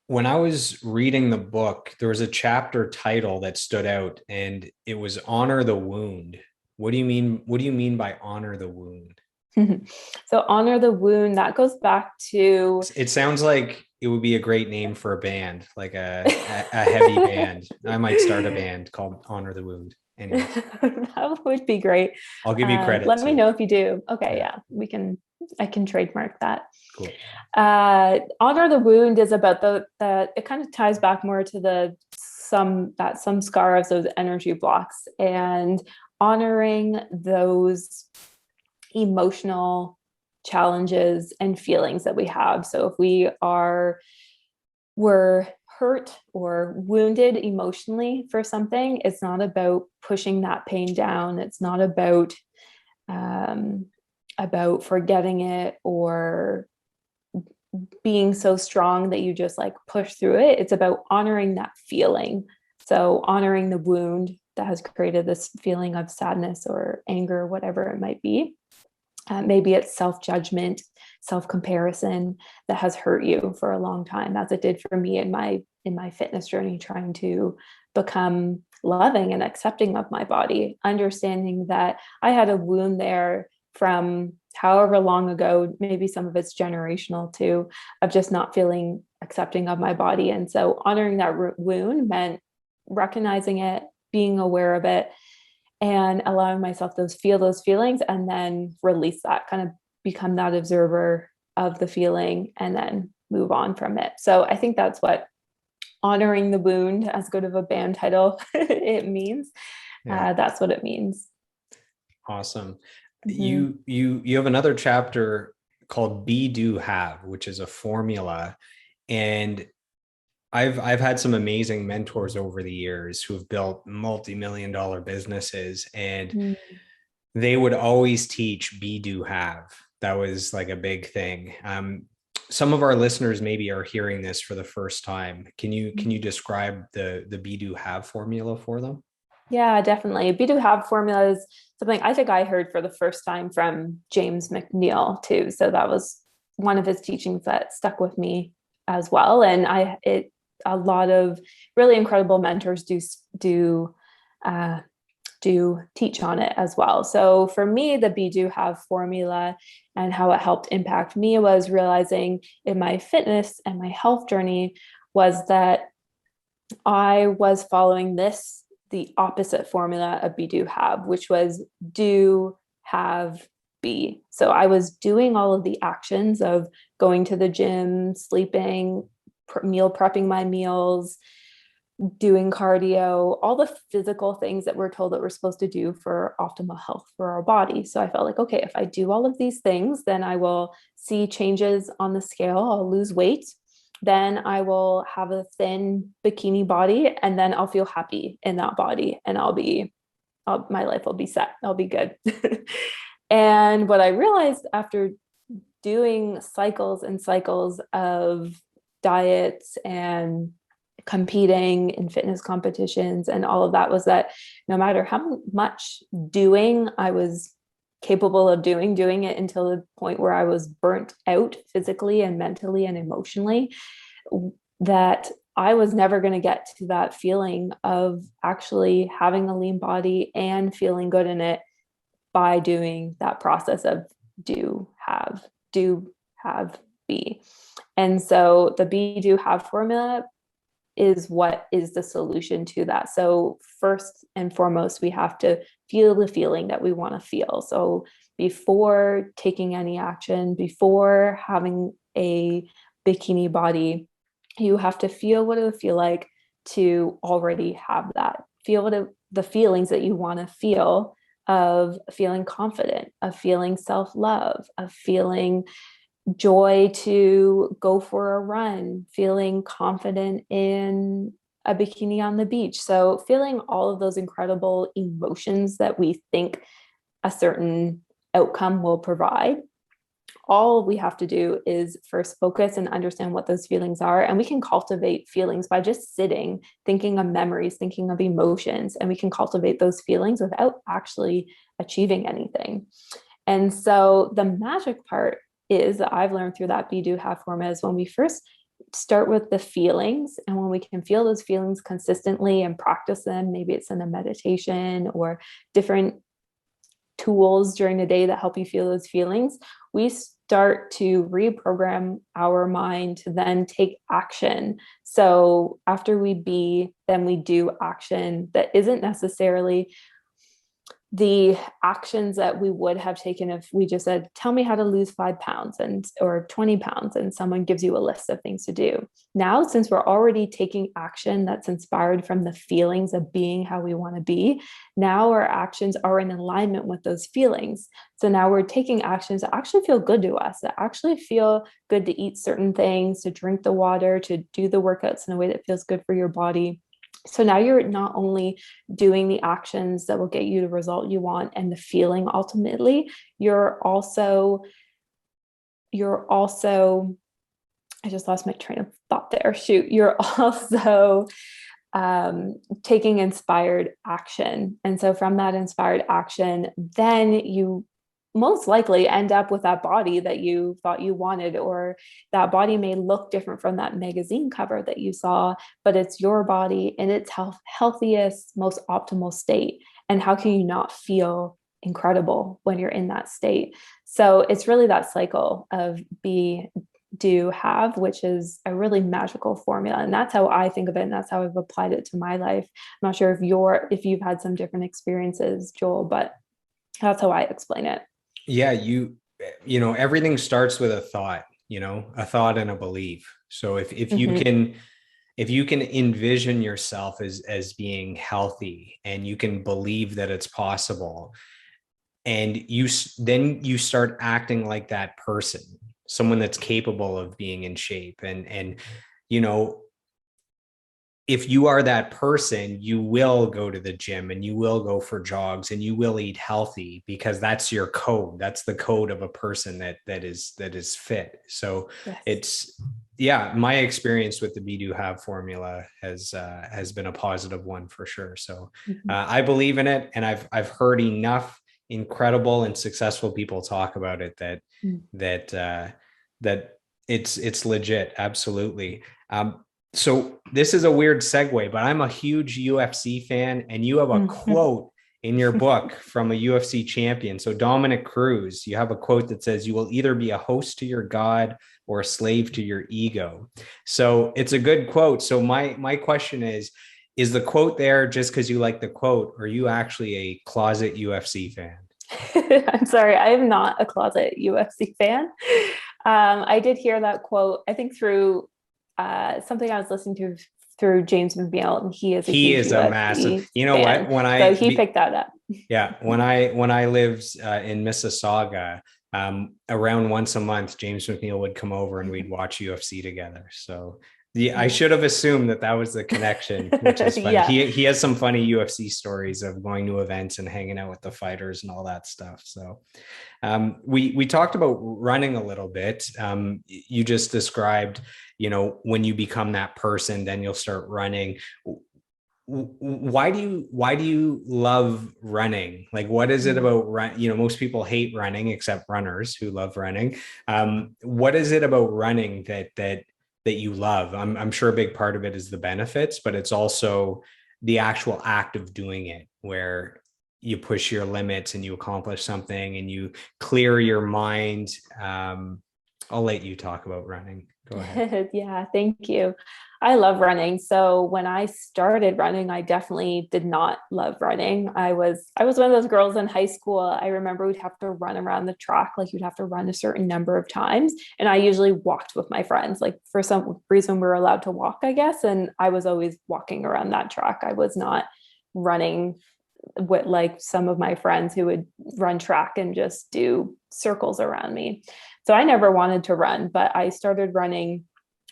S1: When I was reading the book, there was a chapter title that stood out, and it was "Honor the Wound." What do you mean? What do you mean by honor the wound?
S2: So honor the wound, that goes back to.
S1: It sounds like it would be a great name for a band, like a heavy band. I might start a band called Honor the Wound. Anyway.
S2: That would be great.
S1: I'll give you credit.
S2: Let me know if you do. Okay, yeah, I can trademark that.
S1: Cool.
S2: Honor the Wound is about it kind of ties back more to the some scars, those energy blocks, and honoring those emotional challenges and feelings that we have. So if we're hurt or wounded emotionally for something, it's not about pushing that pain down. It's not about forgetting it or being so strong that you just like push through it. It's about honoring that feeling. So honoring the wound that has created this feeling of sadness or anger, whatever it might be. Maybe it's self-judgment, self-comparison that has hurt you for a long time, as it did for me in my fitness journey, trying to become loving and accepting of my body, understanding that I had a wound there from however long ago, maybe some of it's generational too, of just not feeling accepting of my body. And so honoring that wound meant recognizing it, being aware of it, and allowing myself feel those feelings, and then release that, kind of become that observer of the feeling and then move on from it. So I think that's what honoring the wound, as good of a band title it means.
S1: Yeah.
S2: That's what it means.
S1: Awesome.
S2: Mm-hmm.
S1: You have another chapter called Be Do Have, which is a formula. And I've had some amazing mentors over the years who have built multi-million-dollar businesses, and they would always teach Be Do Have. That was like a big thing. Some of our listeners maybe are hearing this for the first time. Can you describe the Be Do Have formula for them?
S2: Yeah, definitely. Be Do Have formula is something I think I heard for the first time from James McNeil too. So that was one of his teachings that stuck with me as well. And a lot of really incredible mentors do teach on it as well. So for me, the Be Do Have formula and how it helped impact me was realizing in my fitness and my health journey was that I was following the opposite formula of Be Do Have, which was do, have, be. So I was doing all of the actions of going to the gym, sleeping, meal prepping my meals, doing cardio, all the physical things that we're told that we're supposed to do for optimal health for our body. So I felt like, okay, if I do all of these things, then I will see changes on the scale. I'll lose weight. Then I will have a thin bikini body, and then I'll feel happy in that body, and my life will be set. I'll be good. And what I realized after doing cycles and cycles of diets and competing in fitness competitions and all of that was that no matter how much doing I was capable of doing it until the point where I was burnt out physically and mentally and emotionally, that I was never going to get to that feeling of actually having a lean body and feeling good in it by doing that process of do, have, be. And so the Be Do Have formula is what is the solution to that. So first and foremost, we have to feel the feeling that we want to feel. So before taking any action, before having a bikini body, you have to feel what it would feel like to already have that. Feel the feelings that you want to feel, of feeling confident, of feeling self-love, of feeling joy to go for a run, feeling confident in a bikini on the beach. So feeling all of those incredible emotions that we think a certain outcome will provide. All we have to do is first focus and understand what those feelings are. And we can cultivate feelings by just sitting, thinking of memories, thinking of emotions, and we can cultivate those feelings without actually achieving anything. And so the magic part is that I've learned through that Be Do Have formula is when we first start with the feelings, and when we can feel those feelings consistently and practice them, maybe it's in a meditation or different tools during the day that help you feel those feelings, we start to reprogram our mind to then take action. So after we be, then we do action that isn't necessarily the actions that we would have taken if we just said, tell me how to lose 5 pounds or 20 pounds, and someone gives you a list of things to do. Now, since we're already taking action that's inspired from the feelings of being how we want to be, now our actions are in alignment with those feelings. So now we're taking actions that actually feel good to us, that actually feel good to eat certain things, to drink the water, to do the workouts in a way that feels good for your body. So now you're not only doing the actions that will get you the result you want and the feeling ultimately, you're also, I just lost my train of thought there. Shoot. You're also taking inspired action. And so from that inspired action, then you most likely end up with that body that you thought you wanted, or that body may look different from that magazine cover that you saw, but it's your body in its healthiest, most optimal state. And how can you not feel incredible when you're in that state? So it's really that cycle of be, do, have, which is a really magical formula. And that's how I think of it. And that's how I've applied it to my life. I'm not sure if you've had some different experiences, Joel, but that's how I explain it.
S1: Yeah, you know, everything starts with a thought, a thought and a belief. So if you can envision yourself as being healthy, and you can believe that it's possible, and then you start acting like that person, someone that's capable of being in shape, and if you are that person, you will go to the gym, and you will go for jogs, and you will eat healthy, because that's your code. That's the code of a person that is fit. So yes. My experience with the Be Do Have formula has been a positive one for sure. So I believe in it, and I've heard enough incredible and successful people talk about it that it's legit. Absolutely. So this is a weird segue, but I'm a huge UFC fan, and you have a quote in your book from a UFC champion. So Dominic Cruz, you have a quote that says, "You will either be a host to your God or a slave to your ego." So it's a good quote. So my question is the quote there just because you like the quote, or are you actually a closet UFC fan?
S2: I'm sorry, I am not a closet UFC fan. I did hear that quote, I think through something I was listening to through James McNeil, and he is a
S1: massive,
S2: fan.
S1: what,
S2: he picked that up.
S1: Yeah. When I lived in Mississauga, around once a month, James McNeil would come over and we'd watch UFC together. So I should have assumed that was the connection, which is funny. Yeah. He has some funny UFC stories of going to events and hanging out with the fighters and all that stuff. So we talked about running a little bit. You just described, when you become that person, then you'll start running. Why do you love running? Like, what is it about run? Most people hate running, except runners who love running. What is it about running that you love? I'm sure a big part of it is the benefits, but it's also the actual act of doing it, where you push your limits and you accomplish something and you clear your mind. I'll let you talk about running. Go ahead.
S2: Yeah, thank you. I love running. So when I started running, I definitely did not love running. I was one of those girls in high school. I remember we'd have to run around the track, like you'd have to run a certain number of times. And I usually walked with my friends, like for some reason we were allowed to walk, I guess. And I was always walking around that track. I was not running with like some of my friends who would run track and just do circles around me. So I never wanted to run, but I started running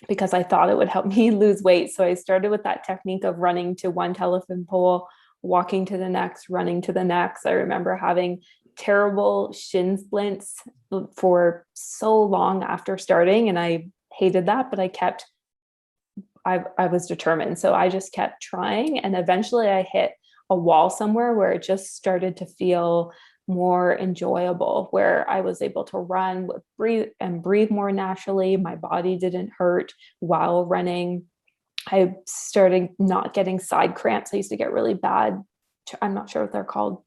S2: because I thought it would help me lose weight. So I started with that technique of running to one telephone pole, walking to the next, running to the next. I remember having terrible shin splints for so long after starting, and I hated that, but I was determined. So I just kept trying, and eventually I hit a wall somewhere where it just started to feel more enjoyable, where I was able to run, breathe more naturally. My body didn't hurt while running. I started not getting side cramps. I used to get really bad, I'm not sure what they're called,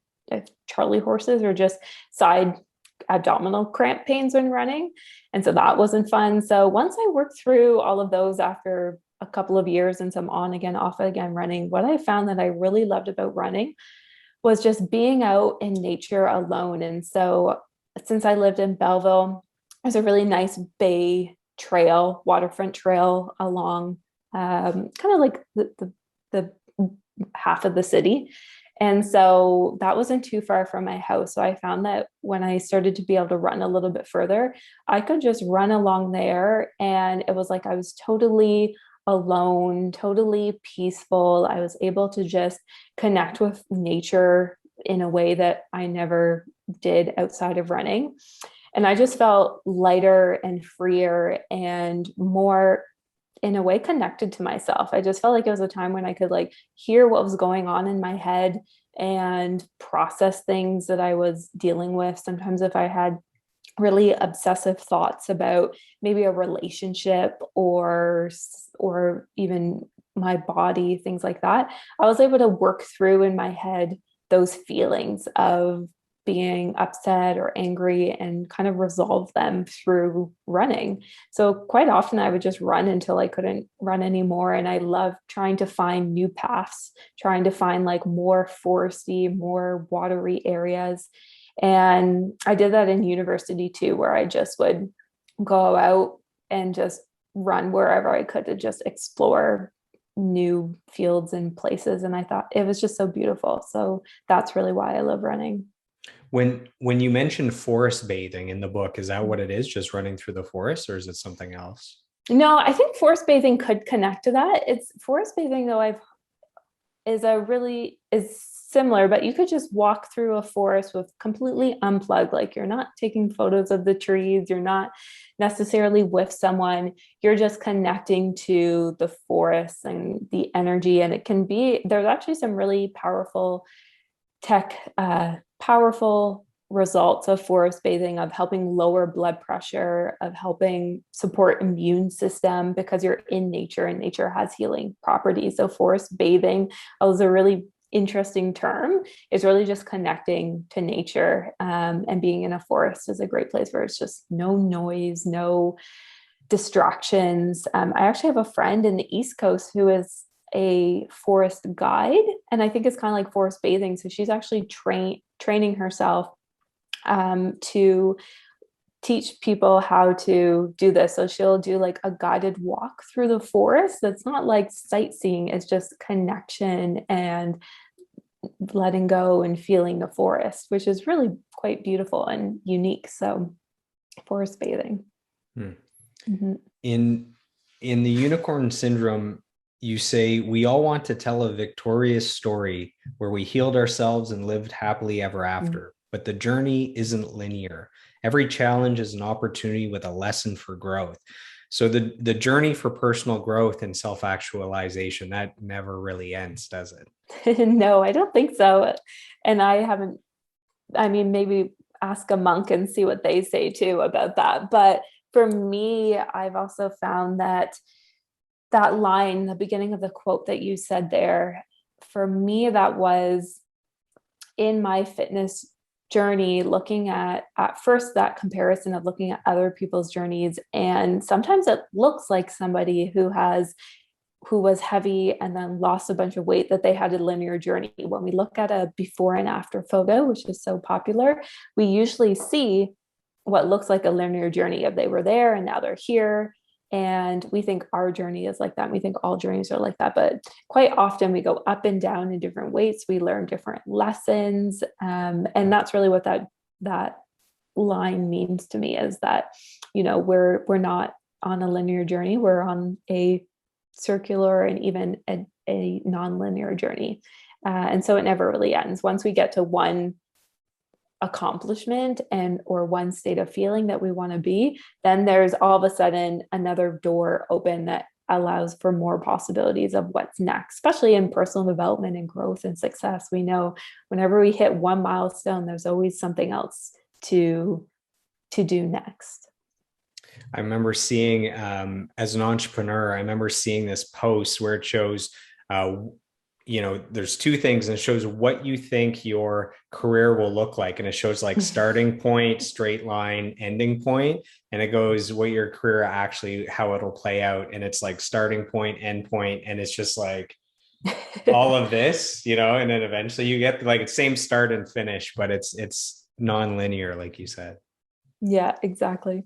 S2: Charlie horses, or just side abdominal cramp pains when running. And so that wasn't fun. So once I worked through all of those after a couple of years and some on again, off again running, what I found that I really loved about running was just being out in nature alone. And so since I lived in Belleville, there's a really nice bay trail, waterfront trail along kind of like the half of the city. And so that wasn't too far from my house. So I found that when I started to be able to run a little bit further, I could just run along there. And it was like I was totally alone, totally peaceful. I was able to just connect with nature in a way that I never did outside of running. And I just felt lighter and freer and more, in a way, connected to myself. I just felt like it was a time when I could like hear what was going on in my head and process things that I was dealing with. Sometimes if I had really obsessive thoughts about maybe a relationship or even my body, things like that, I was able to work through in my head those feelings of being upset or angry and kind of resolve them through running. So quite often I would just run until I couldn't run anymore. And I love trying to find new paths, trying to find like more foresty, more watery areas. And I did that in university too, where I just would go out and just run wherever I could to just explore new fields and places. And I thought it was just so beautiful. So that's really why I love running.
S1: When you mentioned forest bathing in the book, is that what it is? Just running through the forest, or is it something else?
S2: No, I think forest bathing could connect to that. It's forest bathing though is similar, but you could just walk through a forest with completely unplugged. Like you're not taking photos of the trees, you're not necessarily with someone, you're just connecting to the forest and the energy. And it can be, there's actually some really powerful results of forest bathing, of helping lower blood pressure, of helping support immune system, because you're in nature and nature has healing properties. So forest bathing is a really interesting term. It's really just connecting to nature, and being in a forest is a great place where it's just no noise, no distractions. I actually have a friend in the East Coast who is a forest guide, and I think it's kind of like forest bathing. So she's actually training herself to teach people how to do this. So she'll do like a guided walk through the forest. That's not like sightseeing, it's just connection and letting go and feeling the forest, which is really quite beautiful and unique. So forest bathing. Mm-hmm.
S1: In the Unicorn Syndrome, you say we all want to tell a victorious story where we healed ourselves and lived happily ever after, but the journey isn't linear. Every challenge is an opportunity with a lesson for growth. So the journey for personal growth and self-actualization, that never really ends, does it?
S2: No, I don't think so. And I mean, maybe ask a monk and see what they say too about that. But for me, I've also found that line, the beginning of the quote that you said there, for me, that was in my fitness journey, looking at first that comparison of looking at other people's journeys. And sometimes it looks like somebody who was heavy and then lost a bunch of weight, that they had a linear journey. When we look at a before and after photo, which is so popular, we usually see what looks like a linear journey of they were there and now they're here. And we think our journey is like that. We think all journeys are like that. But quite often we go up and down in different weights. We learn different lessons. And that's really what that line means to me, is that, we're not on a linear journey. We're on a circular and even a non-linear journey. And so it never really ends. Once we get to one accomplishment or one state of feeling that we want to be, then there's all of a sudden another door open that allows for more possibilities of what's next, especially in personal development and growth and success. We know whenever we hit one milestone, there's always something else to do next.
S1: I remember seeing, as an entrepreneur, I remember seeing this post where it shows, there's two things, and it shows what you think your career will look like. And it shows like starting point, straight line, ending point. And it goes what your career actually, how it'll play out. And it's like starting point, end point. And it's just like, all of this, and then eventually you get like same start and finish, but it's non-linear, like you said.
S2: Yeah, exactly.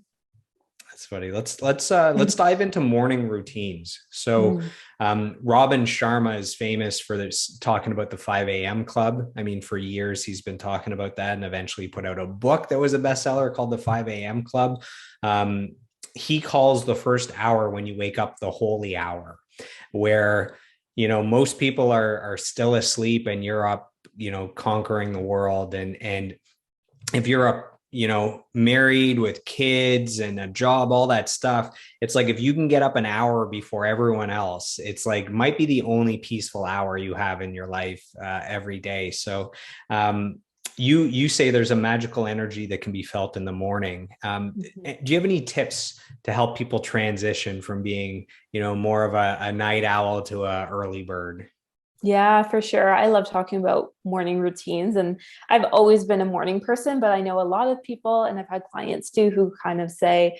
S1: That's funny. Let's dive into morning routines. So
S2: Mm.
S1: Robin Sharma is famous for this, talking about the 5 a.m. club. I mean, for years he's been talking about that, and eventually put out a book that was a bestseller called the 5 a.m. Club. He calls the first hour when you wake up the holy hour, where most people are still asleep and you're up, conquering the world. And if you're up, married with kids and a job, all that stuff, it's like if you can get up an hour before everyone else, it's like might be the only peaceful hour you have in your life every day. So you say there's a magical energy that can be felt in the morning. Do you have any tips to help people transition from being, more of a night owl to a early bird?
S2: Yeah, for sure. I love talking about morning routines, and I've always been a morning person, but I know a lot of people, and I've had clients too who kind of say,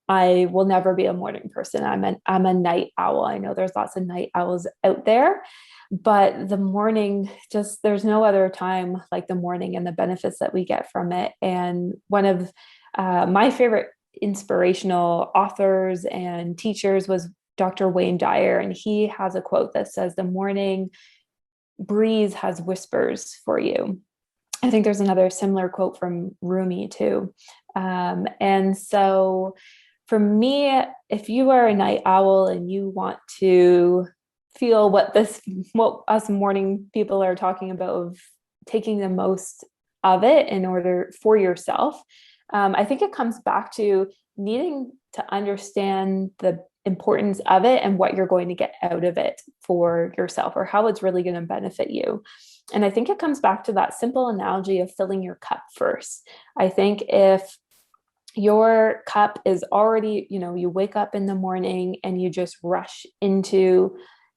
S2: I will never be a morning person. I'm a night owl. I know there's lots of night owls out there, but the morning, just there's no other time like the morning and the benefits that we get from it. And one of my favorite inspirational authors and teachers was Dr. Wayne Dyer, and he has a quote that says, "The morning breeze has whispers for you." I think there's another similar quote from Rumi too. And so for me, if you are a night owl and you want to feel what us morning people are talking about, of taking the most of it in order for yourself, I think it comes back to needing to understand the importance of it and what you're going to get out of it for yourself, or how it's really going to benefit you. And I think it comes back to that simple analogy of filling your cup first. I think if your cup is already, you wake up in the morning and you just rush into,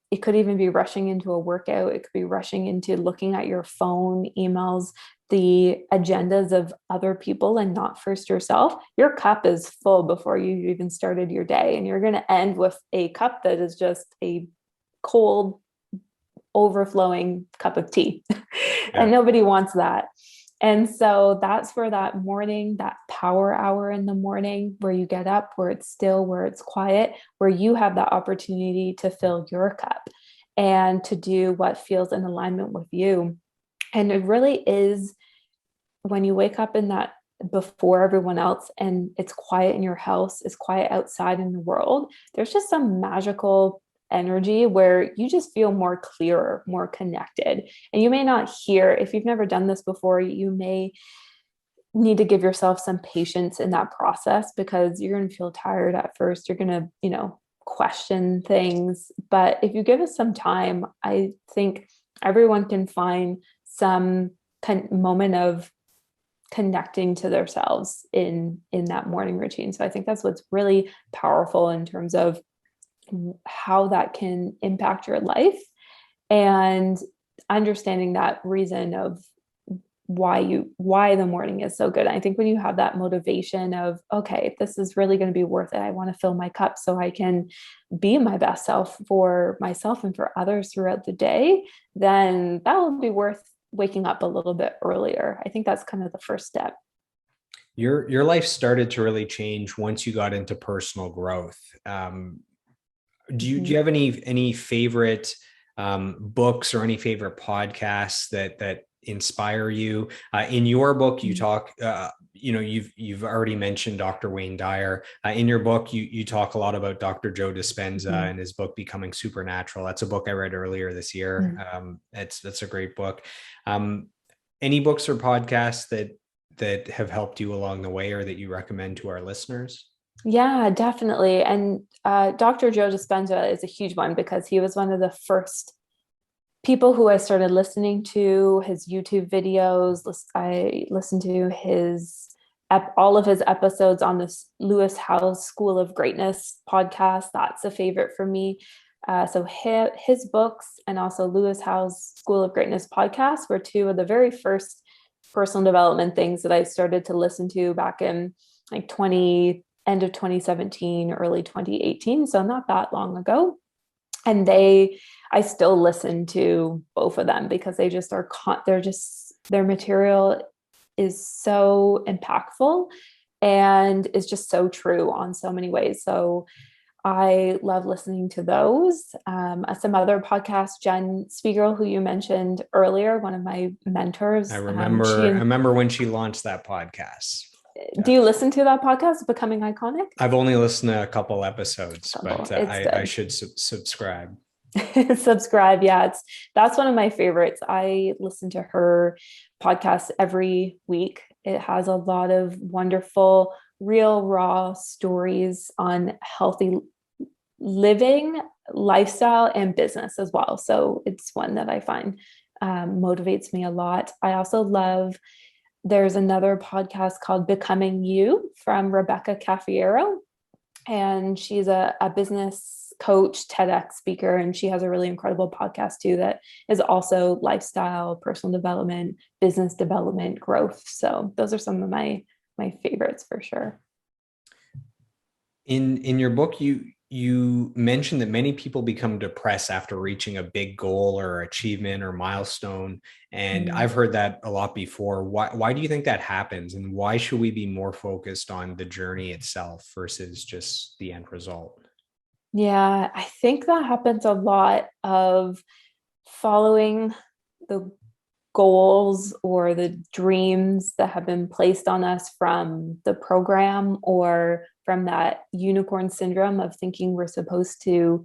S2: it could even be rushing into a workout, it could be rushing into looking at your phone, emails, the agendas of other people and not first yourself, your cup is full before you even started your day. And you're going to end with a cup that is just a cold, overflowing cup of tea. And nobody wants that. And so that's where that morning, that power hour in the morning, where you get up, where it's still, where it's quiet, where you have that opportunity to fill your cup and to do what feels in alignment with you. And it really is when you wake up in that before everyone else, and it's quiet in your house, it's quiet outside in the world, there's just some magical energy where you just feel more clearer, more connected. And you may not hear, if you've never done this before, you may need to give yourself some patience in that process, because you're going to feel tired at first. You're going to, question things. But if you give us some time, I think everyone can find some moment of connecting to themselves in that morning routine. So I think that's what's really powerful in terms of how that can impact your life, and understanding that reason of why the morning is so good. I think when you have that motivation of, okay, this is really going to be worth it, I want to fill my cup so I can be my best self for myself and for others throughout the day, then that will be worth waking up a little bit earlier. I think that's kind of the first step.
S1: Your life started to really change once you got into personal growth. Do you have any favorite books or any favorite podcasts that inspire you? In your book, you talk, you've already mentioned Dr. Wayne Dyer. In your book, you talk a lot about Dr. Joe Dispenza and his book Becoming Supernatural. That's a book I read earlier this year. That's a great book. Any books or podcasts that have helped you along the way, or that you recommend to our listeners?
S2: Yeah, definitely. And Dr. Joe Dispenza is a huge one, because he was one of the first people who I started listening to his YouTube videos. I listened to all of his episodes on this Lewis Howes School of Greatness podcast. That's a favorite for me. So his books and also Lewis Howes School of Greatness podcast were two of the very first personal development things that I started to listen to back in like end of 2017, early 2018. So not that long ago. And they I still listen to both of them because they just are, their material is so impactful and is just so true on so many ways. So I love listening to those. Some other podcasts, Jen Spiegel, who you mentioned earlier, one of my mentors.
S1: I remember when she launched that podcast.
S2: Do you listen to that podcast, Becoming Iconic?
S1: I've only listened to a couple episodes, but I should subscribe.
S2: Subscribe. Yeah, that's one of my favorites. I listen to her podcast every week. It has a lot of wonderful, real, raw stories on healthy living, lifestyle, and business as well. So it's one that I find motivates me a lot. I also love, there's another podcast called Becoming You from Rebecca Cafiero, and she's a business coach, TEDx speaker, and she has a really incredible podcast too that is also lifestyle, personal development, business development, growth. So those are some of my favorites for sure.
S1: In your book, you mentioned that many people become depressed after reaching a big goal or achievement or milestone. And I've heard that a lot before. Why do you think that happens? And why should we be more focused on the journey itself versus just the end result?
S2: Yeah, I think that happens a lot of following the goals or the dreams that have been placed on us from the program or from that unicorn syndrome of thinking we're supposed to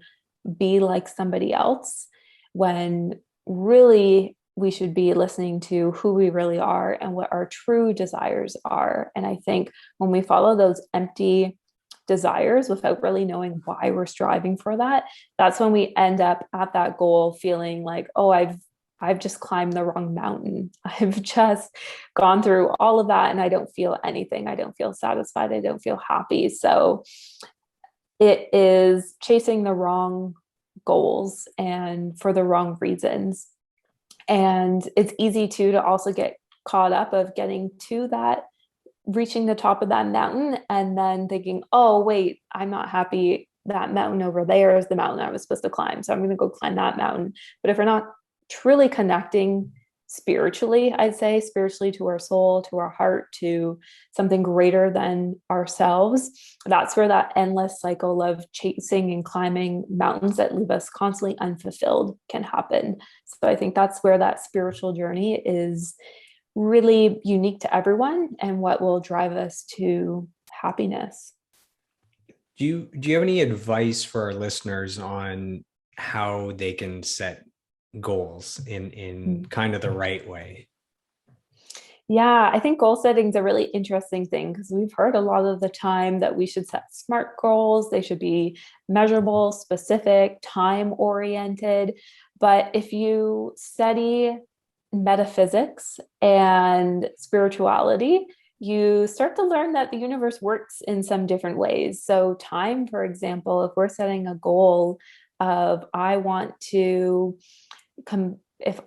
S2: be like somebody else, when really we should be listening to who we really are and what our true desires are. And I think when we follow those empty desires without really knowing why we're striving for that, that's when we end up at that goal feeling like, oh, I've just climbed the wrong mountain. I've just gone through all of that and I don't feel anything. I don't feel satisfied. I don't feel happy. So it is chasing the wrong goals and for the wrong reasons. And it's easy to also get caught up of getting to that, reaching the top of that mountain and then thinking, oh, wait, I'm not happy. That mountain over there is the mountain I was supposed to climb. So I'm going to go climb that mountain. But if we're not truly connecting spiritually, I'd say spiritually to our soul, to our heart, to something greater than ourselves, that's where that endless cycle of chasing and climbing mountains that leave us constantly unfulfilled can happen. So I think that's where that spiritual journey is really unique to everyone and what will drive us to happiness.
S1: Do you have any advice for our listeners on how they can set goals in kind of the right way?
S2: Yeah, I think goal setting is a really interesting thing because we've heard a lot of the time that we should set SMART goals. They should be measurable, specific, time oriented. But if you study metaphysics and spirituality, you start to learn that the universe works in some different ways. So time, for example, if we're setting a goal of if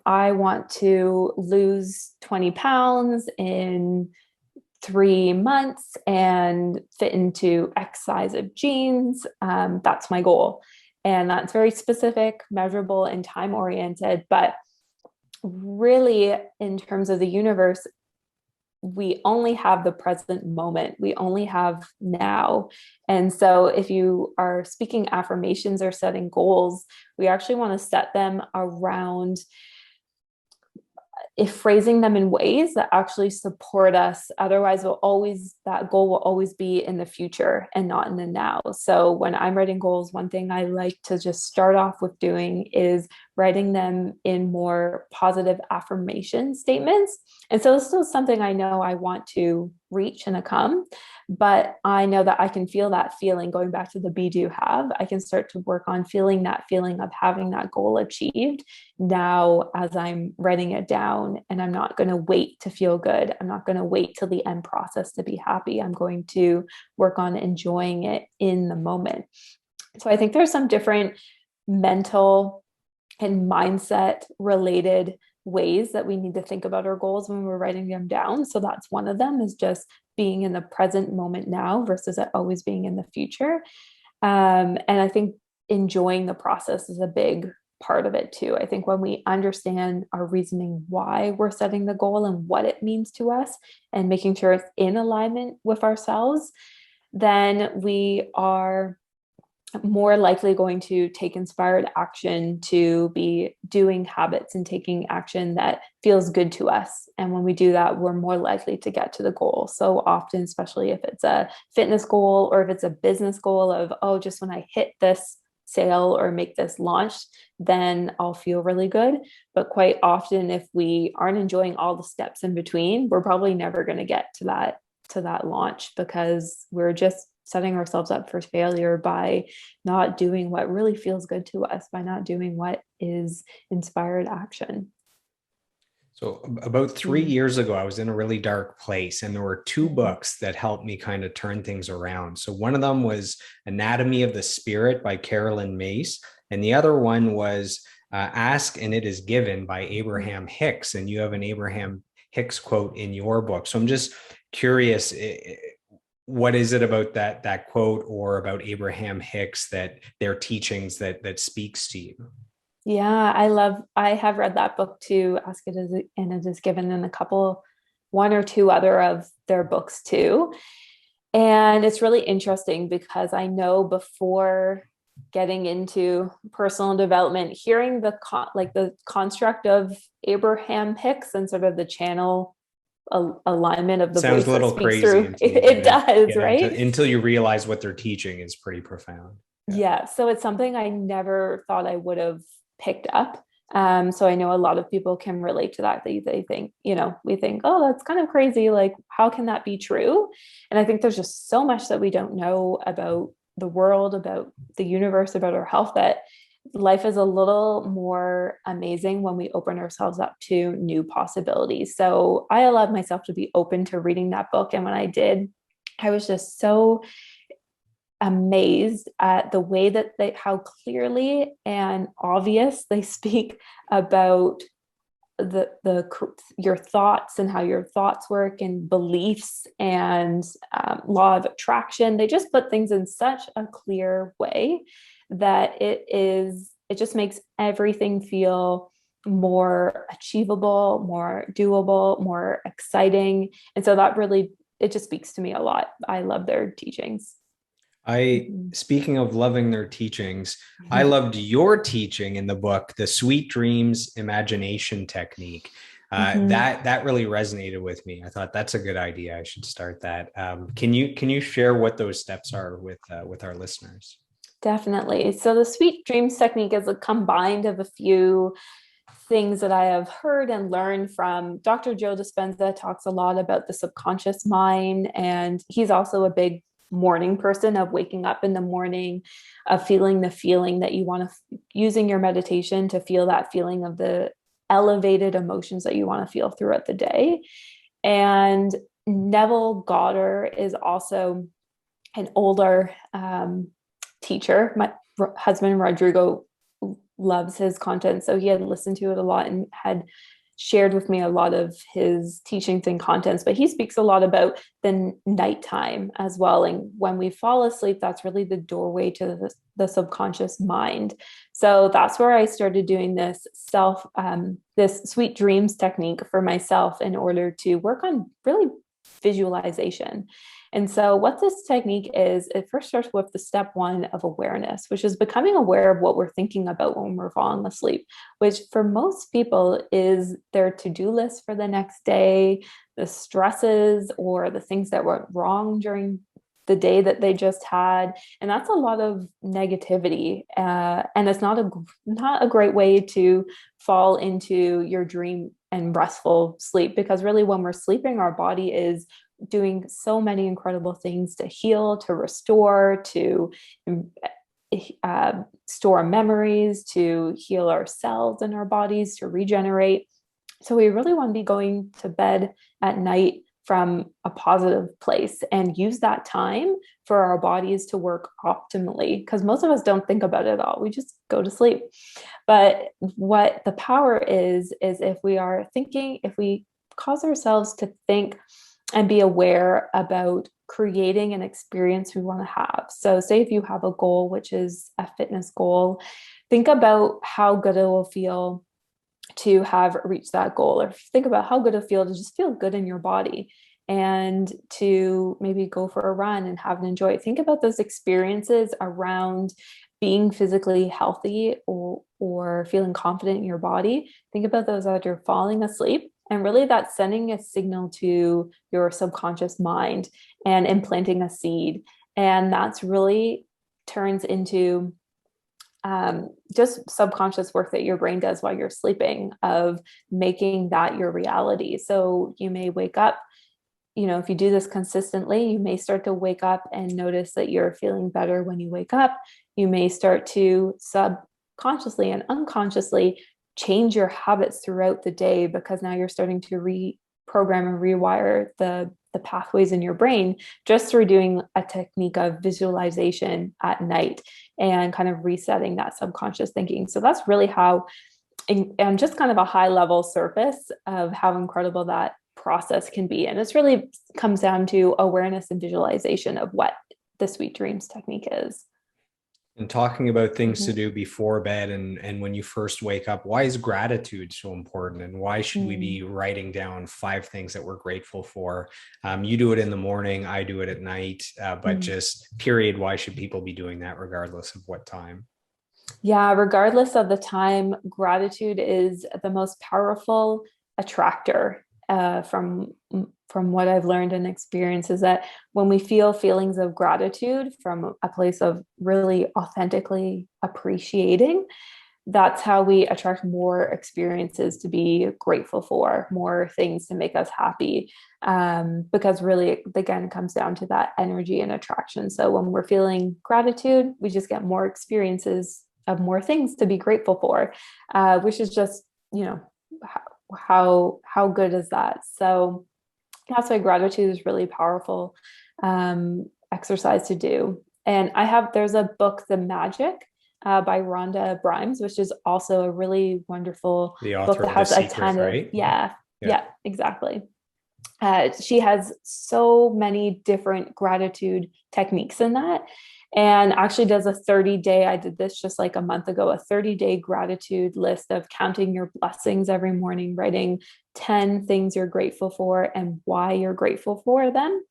S2: I want to lose 20 pounds in 3 months and fit into X size of jeans, that's my goal. And that's very specific, measurable, and time oriented. But really, in terms of the universe, we only have the present moment. We only have now. And so if you are speaking affirmations or setting goals, we actually want to set them around phrasing them in ways that actually support us. Otherwise, that goal will always be in the future and not in the now. So when I'm writing goals, one thing I like to just start off with doing is writing them in more positive affirmation statements. And so this is something I know I want to reach and become, but I know that I can feel that feeling going back to the be, do, have. I can start to work on feeling that feeling of having that goal achieved now as I'm writing it down. And I'm not going to wait to feel good. I'm not going to wait till the end process to be happy. I'm going to work on enjoying it in the moment. So I think there's some different mental and mindset related ways that we need to think about our goals when we're writing them down. So that's one of them, is just being in the present moment now versus it always being in the future. And I think enjoying the process is a big part of it too. I think when we understand our reasoning why we're setting the goal and what it means to us and making sure it's in alignment with ourselves, then we are more likely going to take inspired action, to be doing habits and taking action that feels good to us. And when we do that, we're more likely to get to the goal. So often, especially if it's a fitness goal or if it's a business goal of, oh, just when I hit this sale or make this launch, then I'll feel really good. But quite often, if we aren't enjoying all the steps in between, we're probably never going to get to that launch, because we're just setting ourselves up for failure by not doing what really feels good to us, by not doing what is inspired action.
S1: So about 3 years ago, I was in a really dark place, and there were two books that helped me kind of turn things around. So one of them was Anatomy of the Spirit by Carolyn Mace, and the other one was Ask and It Is Given by Abraham Hicks. And you have an Abraham Hicks quote in your book. So I'm just curious, what is it about that quote or about Abraham Hicks, that their teachings that speaks to you?
S2: Yeah, I have read that book too, Ask It Is and It Is Given, and one or two other of their books too. And it's really interesting because I know before getting into personal development, hearing the construct of Abraham Hicks and sort of the channel alignment of the
S1: Sounds
S2: voice
S1: a little
S2: that speaks
S1: crazy
S2: through. It does, right?
S1: Until you realize what they're teaching is pretty profound.
S2: Yeah. So it's something I never thought I would have picked up. So I know a lot of people can relate to that. They think, we think, oh, that's kind of crazy. Like, how can that be true? And I think there's just so much that we don't know about the world, about the universe, about our health, that life is a little more amazing when we open ourselves up to new possibilities. So I allowed myself to be open to reading that book. And when I did, I was just so amazed at the way that how clearly and obvious they speak about your thoughts and how your thoughts work, and beliefs and law of attraction. They just put things in such a clear way that it just makes everything feel more achievable, more doable, more exciting. And so it just speaks to me a lot. I love their teachings.
S1: Speaking of loving their teachings, I loved your teaching in the book, The Sweet Dreams Imagination Technique. That really resonated with me. I thought that's a good idea. I should start that. Can you share what those steps are with our listeners?
S2: Definitely. So the Sweet Dreams technique is a combined of a few things that I have heard and learned from Dr. Joe Dispenza. Talks a lot about the subconscious mind, and he's also a big morning person, of waking up in the morning, of feeling the feeling that you want to, using your meditation to feel that feeling of the elevated emotions that you want to feel throughout the day. And Neville Goddard is also an older teacher. My husband Rodrigo loves his content, so he had listened to it a lot and had shared with me a lot of his teachings and contents. But he speaks a lot about the nighttime as well, and when we fall asleep, that's really the doorway to the subconscious mind. So that's where I started doing this sweet dreams technique for myself, in order to work on really visualization. And so what this technique is, it first starts with the step one of awareness, which is becoming aware of what we're thinking about when we're falling asleep, which for most people is their to-do list for the next day, the stresses or the things that went wrong during the day that they just had. And that's a lot of negativity. And it's not a great way to fall into your dream and restful sleep, because really when we're sleeping, our body is doing so many incredible things to heal, to restore, to store memories, to heal our cells in our bodies, to regenerate. So we really want to be going to bed at night from a positive place and use that time for our bodies to work optimally, because most of us don't think about it at all. We just go to sleep. But what the power is if we cause ourselves to think and be aware about creating an experience we want to have. So say if you have a goal, which is a fitness goal, think about how good it will feel to have reached that goal, or think about how good it feels to just feel good in your body and to maybe go for a run and have an enjoy. Think about those experiences around being physically healthy or feeling confident in your body. Think about those as you're falling asleep. And really that's sending a signal to your subconscious mind and implanting a seed. And that's really turns into just subconscious work that your brain does while you're sleeping of making that your reality. So you may wake up, if you do this consistently, you may start to wake up and notice that you're feeling better when you wake up. You may start to subconsciously and unconsciously change your habits throughout the day, because now you're starting to reprogram and rewire the pathways in your brain just through doing a technique of visualization at night and kind of resetting that subconscious thinking. So that's really how, and just kind of a high level surface of how incredible that process can be. And it's really comes down to awareness and visualization of what the sweet dreams technique is.
S1: And talking about things to do before bed and when you first wake up, why is gratitude so important? And why should we be writing down 5 things that we're grateful for? You do it in the morning, I do it at night, but just period, why should people be doing that regardless of what time?
S2: Yeah, regardless of the time, gratitude is the most powerful attractor. From what I've learned and experienced is that when we feel feelings of gratitude from a place of really authentically appreciating, that's how we attract more experiences to be grateful for, more things to make us happy. Because really, again, it comes down to that energy and attraction. So when we're feeling gratitude, we just get more experiences of more things to be grateful for, which is just, how good is that? So that's why gratitude is really powerful exercise to do. And there's a book, The Magic, by Rhonda Brymes, which is also a really wonderful book that has a ton of,
S1: right?
S2: Yeah, exactly. She has so many different gratitude techniques in that, and actually does a 30-day, I did this just like a month ago, a 30-day gratitude list of counting your blessings every morning, writing 10 things you're grateful for and why you're grateful for them,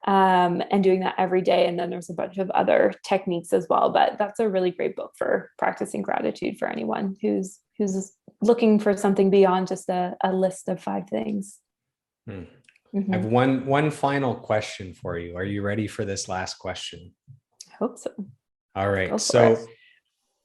S2: and doing that every day. And then there's a bunch of other techniques as well, but that's a really great book for practicing gratitude for anyone who's looking for something beyond just a list of 5 things.
S1: I have one final question for you. Are you ready for this last question?
S2: I hope so.
S1: All right.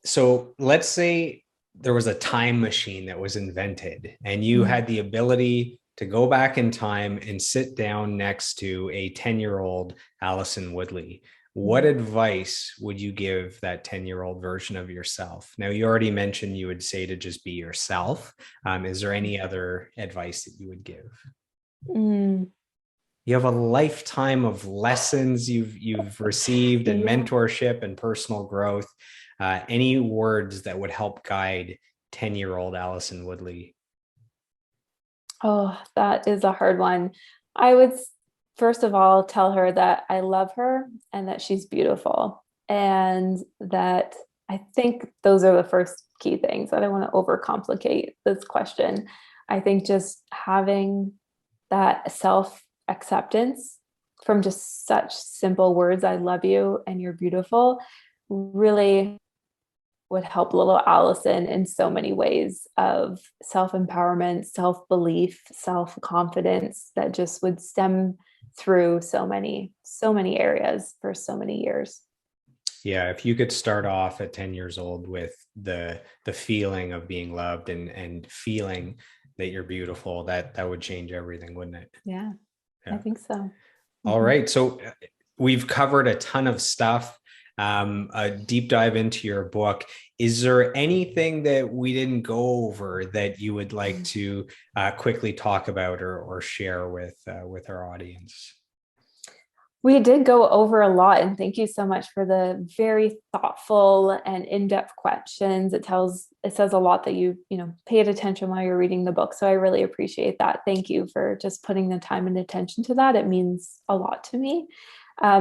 S1: So let's say there was a time machine that was invented and you had the ability to go back in time and sit down next to a 10-year-old Allison Woodley. What advice would you give that 10-year-old version of yourself? Now, you already mentioned you would say to just be yourself. Is there any other advice that you would give? You have a lifetime of lessons you've received and mentorship and personal growth. Any words that would help guide 10-year-old Allison Woodley?
S2: Oh, that is a hard one. I would first of all tell her that I love her and that she's beautiful, and that I think those are the first key things. I don't want to overcomplicate this question. I think just having that self-acceptance from just such simple words, I love you and you're beautiful, really would help little Allison in so many ways of self-empowerment, self-belief, self-confidence that just would stem through so many areas for so many years.
S1: Yeah, if you could start off at 10 years old with the feeling of being loved and feeling that you're beautiful, that would change everything, wouldn't it?
S2: Yeah. I think so.
S1: All right. So we've covered a ton of stuff, a deep dive into your book. Is there anything that we didn't go over that you would like to quickly talk about or share with our audience?
S2: We did go over a lot, and thank you so much for the very thoughtful and in-depth questions. It says a lot that you paid attention while you're reading the book. So I really appreciate that. Thank you for just putting the time and attention to that. It means a lot to me.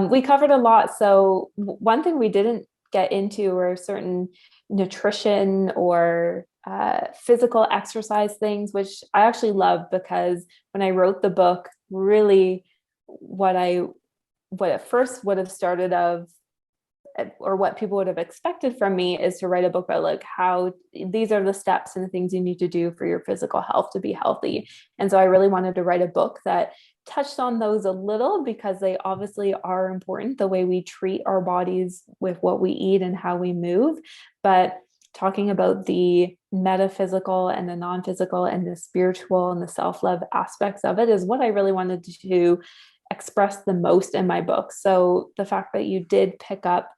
S2: We covered a lot. So one thing we didn't get into were certain nutrition or physical exercise things, which I actually love, because when I wrote the book, really what at first would have started of, or what people would have expected from me, is to write a book about like how these are the steps and the things you need to do for your physical health to be healthy. And so I really wanted to write a book that touched on those a little, because they obviously are important, the way we treat our bodies with what we eat and how we move. But talking about the metaphysical and the non-physical and the spiritual and the self-love aspects of it is what I really wanted to express the most in my book. So the fact that you did pick up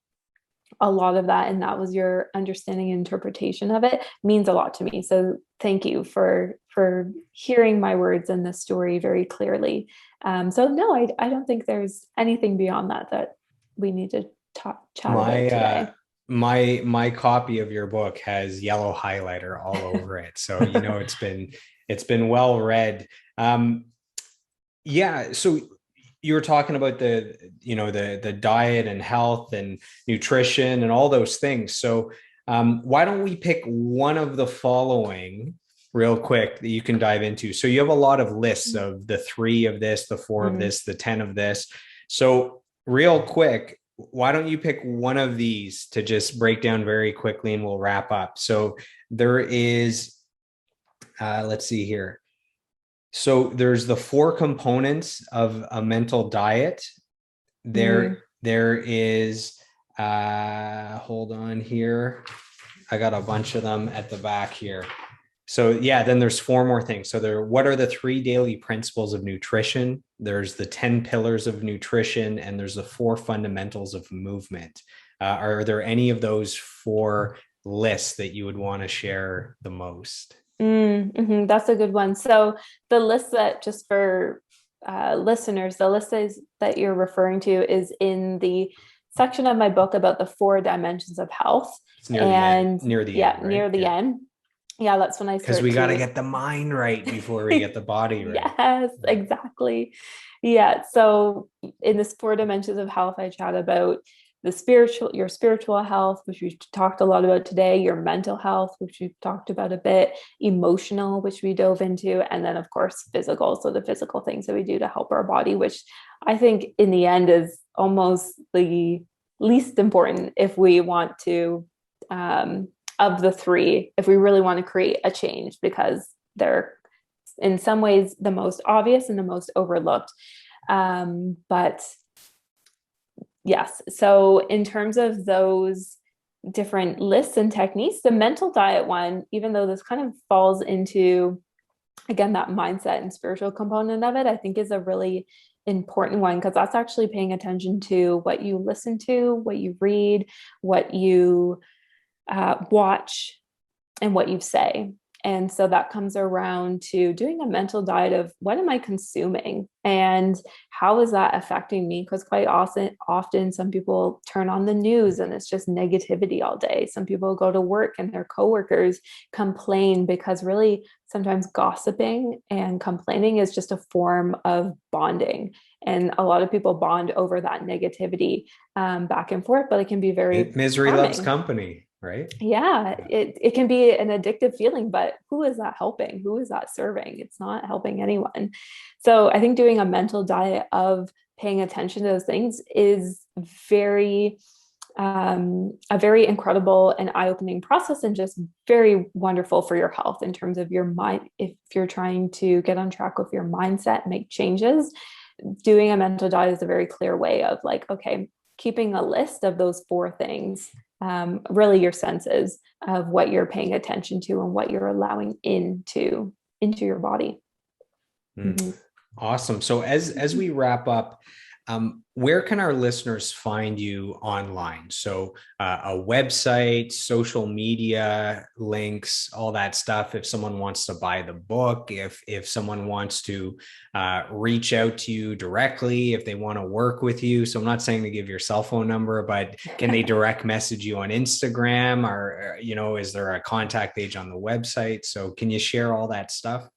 S2: a lot of that and that was your understanding and interpretation of it means a lot to me. So thank you for hearing my words in this story very clearly. So no, I don't think there's anything beyond that we need to chat about today.
S1: My copy of your book has yellow highlighter all over it, so it's been well read. Yeah, so you were talking about the diet and health and nutrition and all those things. So why don't we pick one of the following real quick that you can dive into? So you have a lot of lists of the 3 of this, the 4 of this, the 10 of this. So real quick, why don't you pick one of these to just break down very quickly and we'll wrap up. So there is, let's see here. So there's the 4 components of a mental diet. There is, hold on here. I got a bunch of them at the back here. So yeah, then there's 4 more things. So what are the 3 daily principles of nutrition? There's the 10 pillars of nutrition, and there's the 4 fundamentals of movement. Are there any of those 4 lists that you would want to share the most?
S2: That's a good one. So the list that, just for listeners, the list that you're referring to is in the section of my book about the 4 dimensions of health.
S1: It's near the end, right?
S2: Near the end. Yeah, that's when I start.
S1: Because we got to get the mind right before we get the body right.
S2: Yes, exactly. Yeah. So in this 4 dimensions of health, I chat about your spiritual health, which we talked a lot about today, your mental health, which we've talked about a bit, emotional, which we dove into, and then of course physical. So the physical things that we do to help our body, which I think in the end is almost the least important if we want to, of the 3, if we really want to create a change, because they're in some ways the most obvious and the most overlooked. But yes. So in terms of those different lists and techniques, the mental diet one, even though this kind of falls into, again, that mindset and spiritual component of it, I think is a really important one, because that's actually paying attention to what you listen to, what you read, what you watch, and what you say. And so that comes around to doing a mental diet of what am I consuming and how is that affecting me? Because quite often some people turn on the news and it's just negativity all day. Some people go to work and their coworkers complain, because really sometimes gossiping and complaining is just a form of bonding. And a lot of people bond over that negativity back and forth, but it can be very
S1: misery
S2: harming.
S1: Loves company. Right?
S2: Yeah, it can be an addictive feeling, but who is that helping? Who is that serving? It's not helping anyone. So I think doing a mental diet of paying attention to those things is a very incredible and eye-opening process, and just very wonderful for your health in terms of your mind. If you're trying to get on track with your mindset, make changes, doing a mental diet is a very clear way of like, okay, keeping a list of those 4 things. Really your senses of what you're paying attention to and what you're allowing into your body.
S1: Awesome. So as we wrap up, Where can our listeners find you online? So a website, social media links, all that stuff. If someone wants to buy the book, if someone wants to reach out to you directly, if they want to work with you. So I'm not saying to give your cell phone number, but can they direct message you on Instagram, or, is there a contact page on the website? So can you share all that stuff?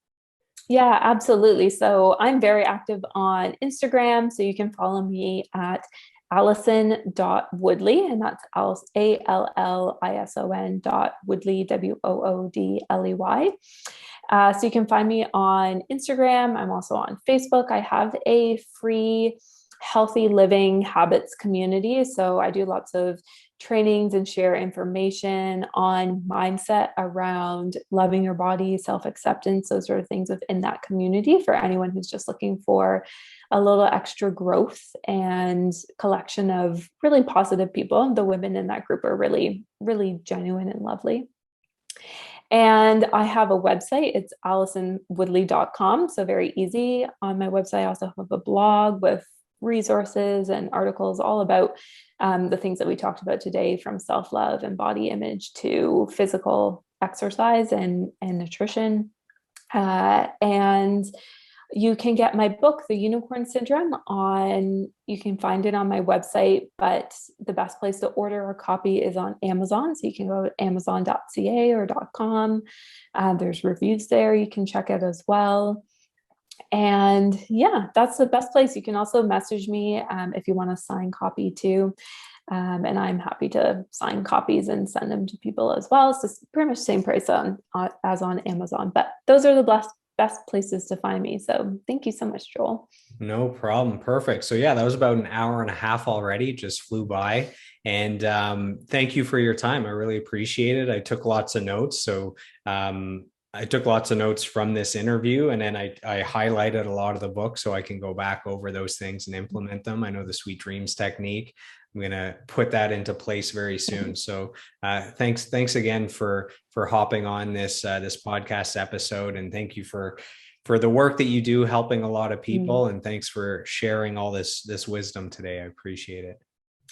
S2: Yeah, absolutely. So I'm very active on Instagram. So you can follow me at Allison.Woodley, and that's Allison.Woodley, Woodley. So you can find me on Instagram. I'm also on Facebook. I have a free healthy living habits community. So I do lots of trainings and share information on mindset around loving your body, self-acceptance, those sort of things within that community for anyone who's just looking for a little extra growth and collection of really positive people. The women in that group are really, really genuine and lovely. And I have a website. It's AllisonWoodley.com. So very easy. On my website, I also have a blog with resources and articles all about the things that we talked about today, from self-love and body image to physical exercise and nutrition. And you can get my book, The Unicorn Syndrome, you can find it on my website, but the best place to order a copy is on Amazon. So you can go to amazon.ca or .com. There's reviews there you can check out as well. And yeah, that's the best place. You can also message me if you want a signed copy too. And I'm happy to sign copies and send them to people as well. So it's pretty much the same price as on Amazon, but those are the best places to find me. So thank you so much, Joel.
S1: No problem. Perfect. So yeah, that was about an hour and a half already. Just flew by. And thank you for your time. I really appreciate it. I took lots of notes. So I took lots of notes from this interview, and then I highlighted a lot of the book so I can go back over those things and implement them. I know the Sweet Dreams technique. I'm going to put that into place very soon. So thanks again for hopping on this podcast episode. And thank you for the work that you do, helping a lot of people. And thanks for sharing all this wisdom today. I appreciate it.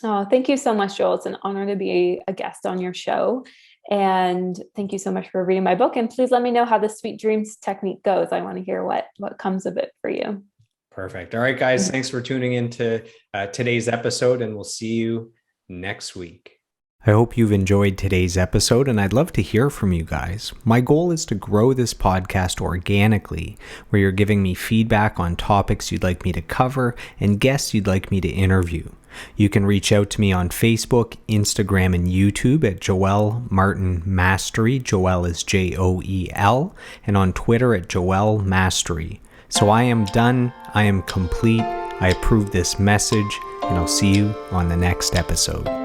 S2: Oh, thank you so much, Joel. It's an honor to be a guest on your show. And thank you so much for reading my book. And please let me know how the Sweet Dreams technique goes. I want to hear what comes of it for you.
S1: Perfect. All right, guys. Thanks for tuning into today's episode, and we'll see you next week. I hope you've enjoyed today's episode, and I'd love to hear from you guys. My goal is to grow this podcast organically, where you're giving me feedback on topics you'd like me to cover and guests you'd like me to interview. You can reach out to me on Facebook, Instagram, and YouTube at Joel Martin Mastery. Joel is Joel, and on Twitter at Joel Mastery. So I am done. I am complete. I approve this message, and I'll see you on the next episode.